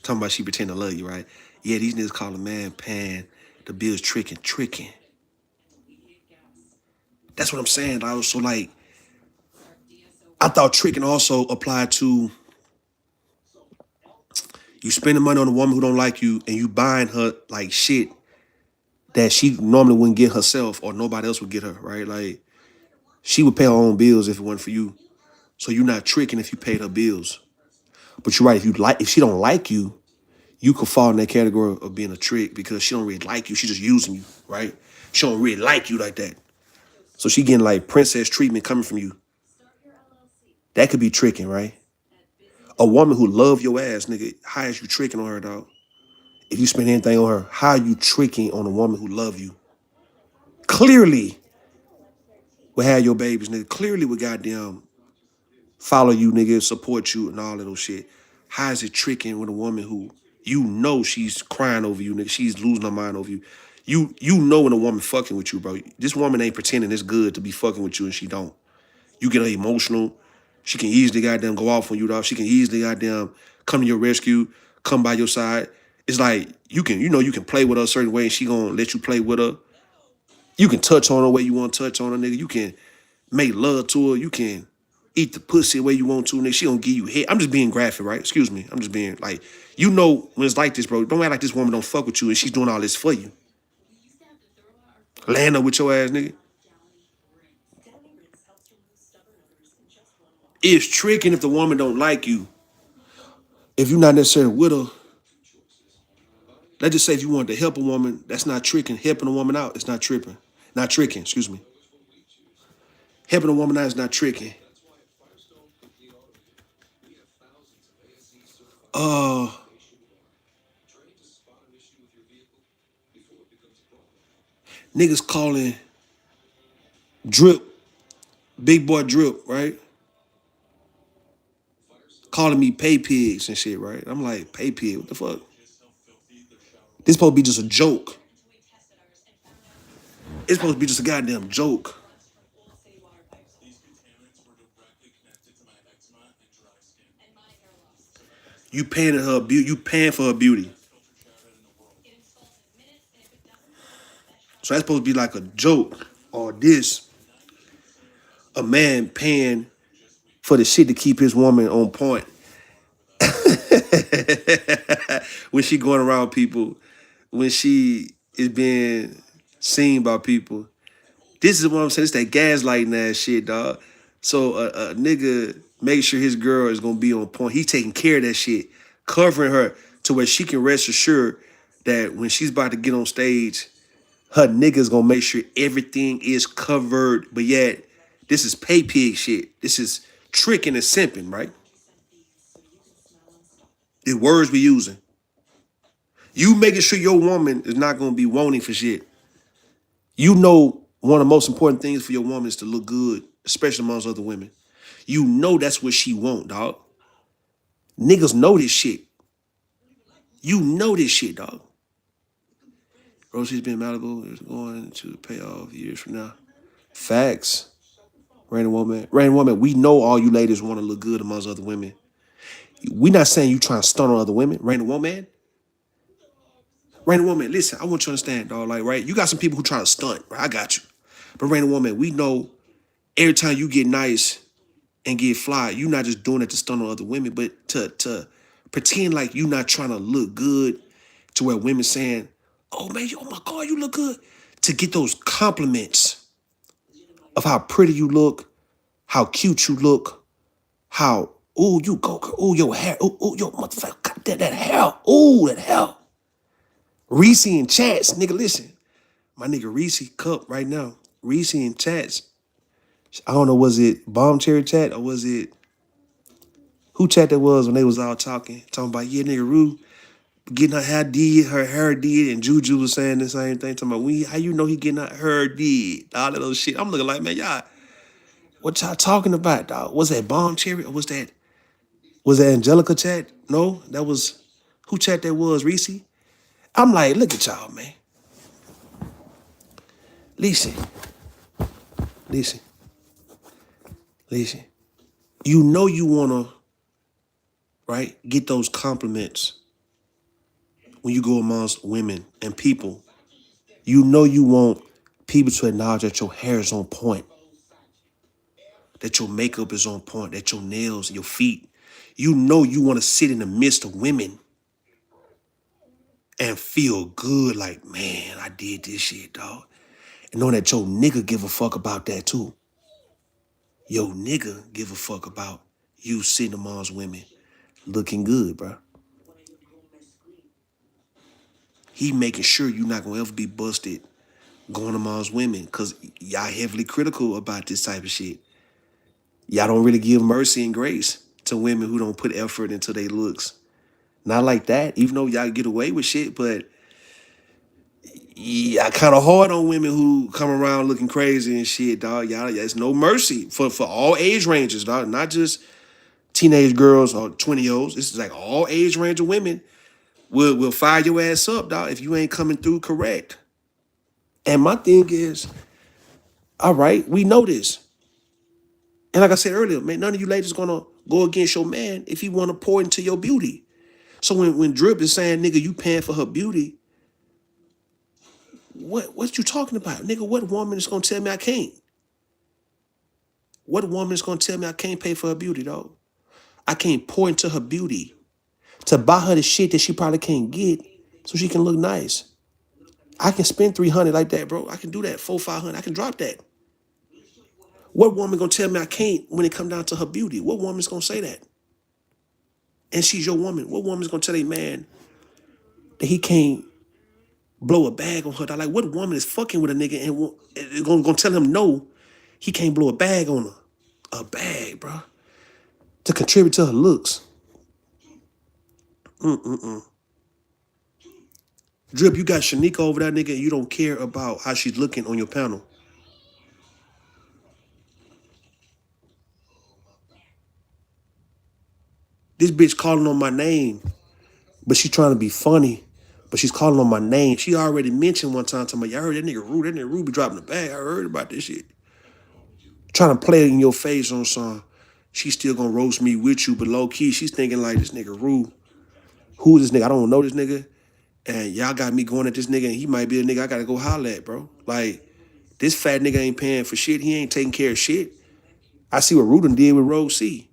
Talking about she pretending to love you, right? Yeah, these niggas call a man pan. The bill's tricking. That's what I'm saying, dog. So like, I thought tricking also applied to you spending money on a woman who don't like you and you buying her like shit that she normally wouldn't get herself or nobody else would get her, right? Like she would pay her own bills if it wasn't for you. So you're not tricking if you paid her bills. But you're right, if she don't like you, you could fall in that category of being a trick because she don't really like you. She just using you, right? She don't really like you like that. So she getting like princess treatment coming from you. That could be tricking, right? A woman who love your ass, nigga, how is you tricking on her, dog? If you spend anything on her, how are you tricking on a woman who love you? Clearly will have your babies, nigga. Clearly will goddamn follow you, nigga, support you and all of those shit. How is it tricking with a woman who you know she's crying over you, nigga? She's losing her mind over you. You know when a woman fucking with you, bro. This woman ain't pretending it's good to be fucking with you and she don't. You get her emotional. She can easily goddamn go off on you, dog. She can easily goddamn come to your rescue, come by your side. It's like you can play with her a certain way and she gonna let you play with her. You can touch on her the way you want to touch on her, nigga. You can make love to her. You can eat the pussy the way you want to, nigga. She gonna give you head. I'm just being graphic, right? Excuse me. I'm just being like, when it's like this, bro. Don't act like this woman don't fuck with you and she's doing all this for you. Land up with your ass, nigga. It's tricking if the woman don't like you. If you're not necessarily with her, let's just say if you wanted to help a woman, that's not tricking. Helping a woman out, it's not tripping. Not tricking, excuse me. Helping a woman out is not tricking. Uh, niggas calling Drip, big boy Drip, right? Calling me pay pigs and shit, right? I'm like, pay pig, what the fuck? This supposed to be just a joke. It's supposed to be just a goddamn joke. You paying her beauty. You paying for her beauty. So that's supposed to be like a joke. Or this, a man paying for the shit to keep his woman on point. When she going around people, when she is being seen by people. This is what I'm saying. It's that gaslighting ass shit, dog. So a nigga make sure his girl is gonna be on point. He taking care of that shit, covering her to where she can rest assured that when she's about to get on stage, her nigga's gonna make sure everything is covered. But yet, this is pay pig shit. This is tricking and simping, right? The words we using. You making sure your woman is not gonna be wanting for shit. You know one of the most important things for your woman is to look good, especially amongst other women. You know that's what she want, dog. Niggas know this shit. You know this shit, dog. Rosie's been Malibu is going to pay off years from now. Facts. Rain woman. Rain woman, we know all you ladies want to look good amongst other women. We not saying you trying to stunt on other women. Rain woman. Rain woman, listen, I want you to understand, dog. Like, right, you got some people who try to stunt, right? I got you. But Rain woman, we know every time you get nice and get fly, you not just doing it to stun on other women, but to pretend like you not trying to look good to where women saying, oh man, oh my God, you look good. To get those compliments of how pretty you look, how cute you look, how, ooh, you go, ooh, your hair, ooh, your motherfucker, got that hair, ooh, that hair. Reese in chats, nigga, listen. My nigga Reese Cup right now. Reese in chats. I don't know, was it Bomb Cherry chat or was it who chat that was when they was all talking about, yeah, nigga, Rue getting her hair did, and Juju was saying the same thing, talking about, how you know he getting her hair did, all that little shit. I'm looking like, man, y'all, what y'all talking about, dog? Was that Bomb Cherry or was that Angelica chat? No, that was, who chat that was, Reese? I'm like, look at y'all, man. Listen, listen, listen. You know you wanna, right, get those compliments when you go amongst women and people. You know you want people to acknowledge that your hair is on point, that your makeup is on point, that your nails, your feet. You know you want to sit in the midst of women and feel good like, man, I did this shit, dog. And know that your nigga give a fuck about that too. Your nigga give a fuck about you sitting amongst women looking good, bro. He making sure you not gonna ever be busted going amongst women because y'all heavily critical about this type of shit. Y'all don't really give mercy and grace to women who don't put effort into their looks. Not like that, even though y'all get away with shit, but yeah, kind of hard on women who come around looking crazy and shit, dog. Y'all, there's no mercy for all age ranges, dog. Not just teenage girls or 20-year-olds. This is like all age range of women will fire your ass up, dog, if you ain't coming through correct. And my thing is, all right, we know this. And like I said earlier, man, none of you ladies gonna go against your man if he wanna pour into your beauty. So when Drip is saying, nigga, you paying for her beauty, what you talking about? Nigga, what woman is gonna tell me I can't? What woman is gonna tell me I can't pay for her beauty, dog? I can't pour into her beauty to buy her the shit that she probably can't get so she can look nice. I can spend 300 like that, bro. I can do that, 400, 500. I can drop that. What woman gonna tell me I can't when it come down to her beauty? What woman's gonna say that? And she's your woman. What woman's gonna tell a man that he can't blow a bag on her? Like, what woman is fucking with a nigga and gonna tell him no, he can't blow a bag on her? A bag, bro. To contribute to her looks. Drip, you got Shanika over that nigga and you don't care about how she's looking on your panel. This bitch calling on my name, but she trying to be funny. But she's calling on my name. She already mentioned one time to me, y'all heard that nigga Rue, be dropping the bag. I heard about this shit. Trying to play it in your face on some. She's still gonna roast me with you, but low key, she's thinking like this nigga Rue. Who is this nigga? I don't know this nigga. And y'all got me going at this nigga, and he might be a nigga I gotta go holler at, bro. Like, this fat nigga ain't paying for shit. He ain't taking care of shit. I see what Rue done did with Rose C.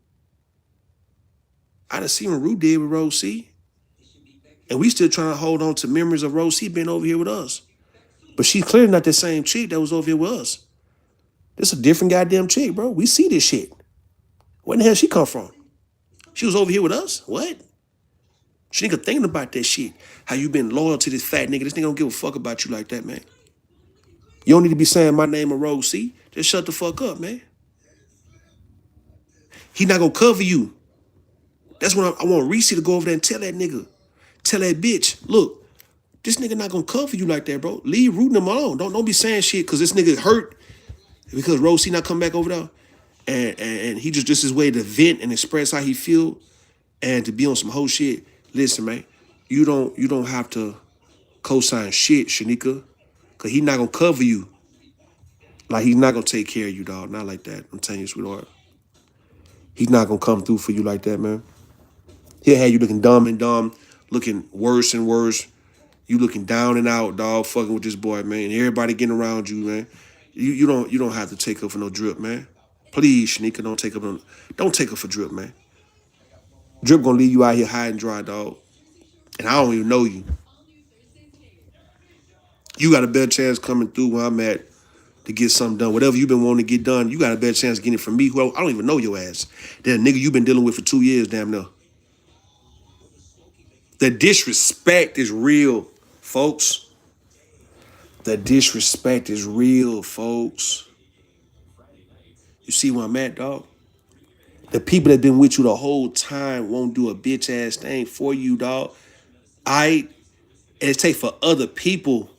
I done see what Rue did with Rose C. And we still trying to hold on to memories of Rose C being over here with us. But she's clearly not the same chick that was over here with us. This a different goddamn chick, bro. We see this shit. Where the hell she come from? She was over here with us? What? She nigga thinking about that shit. How you been loyal to this fat nigga. This nigga don't give a fuck about you like that, man. You don't need to be saying my name or Rose C. Just shut the fuck up, man. He not gonna cover you. That's when I want Reese to go over there and tell that nigga. Tell that bitch, look, this nigga not gonna cover you like that, bro. Leave rooting him alone. Don't be saying shit because this nigga hurt because Rose C not come back over there. And he just his way to vent and express how he feel and to be on some whole shit. Listen, man, you don't have to co-sign shit, Shanika, cause he not gonna cover you. Like, he's not gonna take care of you, dog. Not like that. I'm telling you, sweetheart. He's not gonna come through for you like that, man. He'll have you looking dumb and dumb, looking worse and worse. You looking down and out, dog, fucking with this boy, man. And everybody getting around you, man. You don't have to take up for no drip, man. Please, Shanika, don't take up for drip, man. Drip gonna leave you out here high and dry, dog. And I don't even know you. You got a better chance coming through where I'm at to get something done. Whatever you've been wanting to get done, you got a better chance of getting it from me, who I don't even know your ass. That nigga you've been dealing with for 2 years, damn near. The disrespect is real, folks. The disrespect is real, folks. You see where I'm at, dog? The people that been with you the whole time won't do a bitch ass thing for you, dog. And it take for other people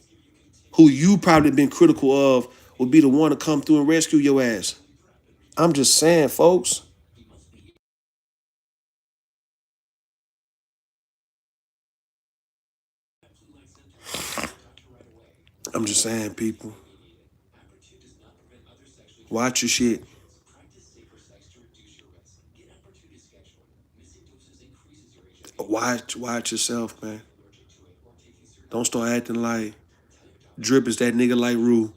who you probably been critical of will be the one to come through and rescue your ass. I'm just saying, folks. I'm just saying, people. Watch your shit. Watch yourself, man. Don't start acting like Drip is that nigga like Rue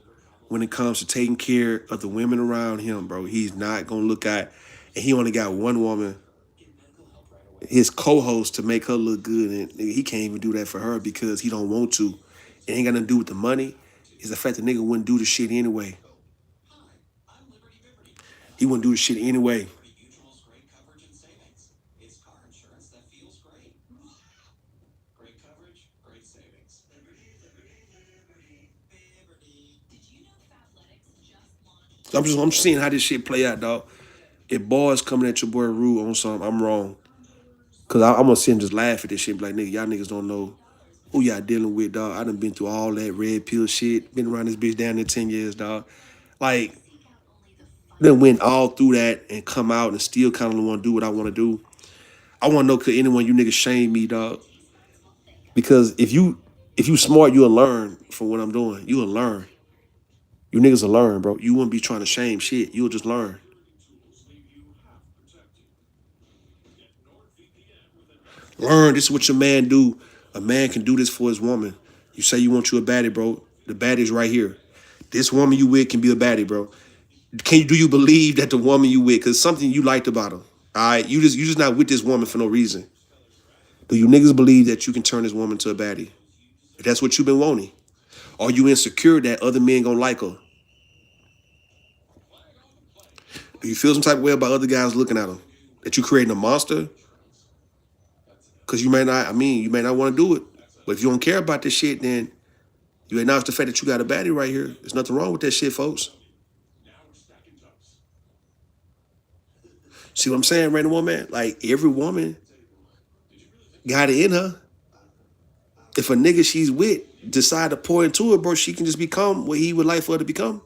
when it comes to taking care of the women around him, bro. He's not gonna look at, and he only got one woman, his co-host, to make her look good, and he can't even do that for her because he don't want to. It ain't got nothing to do with the money. It's the fact the nigga wouldn't do the shit anyway. He wouldn't do the shit anyway. I'm seeing how this shit play out, dog. If boys coming at your boy Rue on something, I'm wrong. Cause I'm gonna sit and just laugh at this shit, be like, nigga, y'all niggas don't know who y'all dealing with, dog. I done been through all that red pill shit. Been around this bitch down there 10 years, dog. Like, then went all through that and come out and still kind of want to do what I want to do. I want to know, could anyone you niggas shame me, dog? Because if you smart, you'll learn from what I'm doing. You'll learn. You niggas will learn, bro. You wouldn't be trying to shame shit. You'll just learn. Learn. This is what your man do. A man can do this for his woman. You say you want you a baddie, bro. The baddie's right here. This woman you with can be a baddie, bro. Do you believe that the woman you with, cause something you liked about her? All right, you just not with this woman for no reason. Do you niggas believe that you can turn this woman to a baddie? If that's what you've been wanting. Are you insecure that other men gonna like her? Do you feel some type of way about other guys looking at her? That you creating a monster? Cause you may not, you may not want to do it. But if you don't care about this shit, then you acknowledge the fact that you got a baddie right here. There's nothing wrong with that shit, folks. See what I'm saying, random woman? Like, every woman got it in her. If a nigga she's with decide to pour into her, bro, she can just become what he would like for her to become.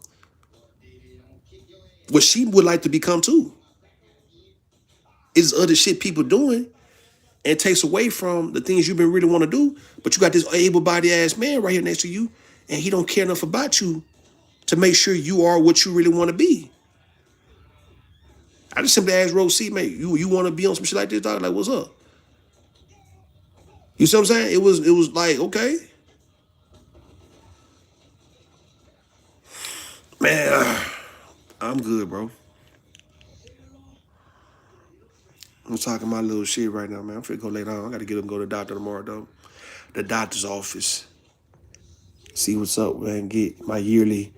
What she would like to become too. It's other shit people doing and takes away from the things you've been really want to do. But you got this able-bodied ass man right here next to you, and he don't care enough about you to make sure you are what you really want to be. I just simply asked Rose C, mate, you want to be on some shit like this, dog? Like, what's up? You see what I'm saying? It was like, okay. Man, I'm good, bro. I'm talking my little shit right now, man. I'm finna go lay down. I gotta get up and go to the doctor tomorrow, though. The doctor's office. See what's up, man. Get my yearly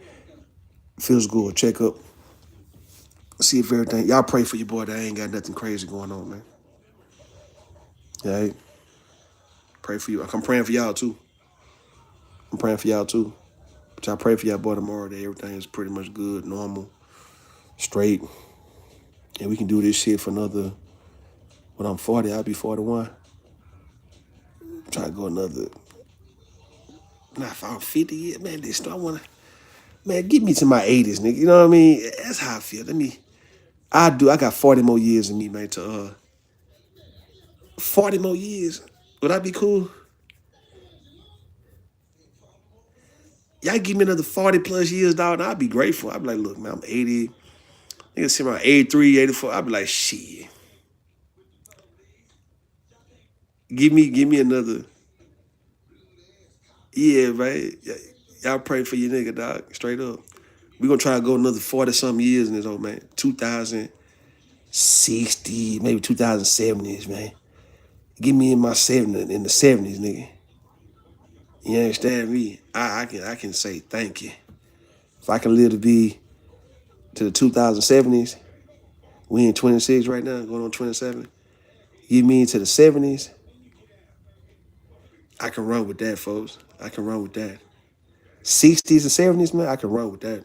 physical checkup. See if everything. Y'all pray for your boy that ain't got nothing crazy going on, man. Yeah, pray for you. I'm praying for y'all too. I'm praying for y'all too. But y'all pray for y'all boy tomorrow that everything is pretty much good, normal, straight. And we can do this shit for another, when I'm 40, I'll be 41. Try to go another, not if I'm 50 yet, man. This, I wanna, man, get me to my 80s, nigga. You know what I mean? That's how I feel. I got 40 more years in me, man, 40 more years. Would that be cool? Y'all give me another 40 plus years, dog, and I'd be grateful. I'd be like, look, man, I'm 80. Niggas see around 83, 84. I'd be like, shit. Give me another. Yeah, right. Y'all pray for your nigga, dog. Straight up. We gonna try to go another 40-something years in this old man. 2060, maybe 2070s, man. Give me in my 70s, in the 70s, nigga. You understand me? I can say thank you. If I can live to be to the 2070s, we in 26 right now, going on 27. Give me into the 70s, I can run with that, folks. I can run with that. 60s and 70s, man, I can run with that.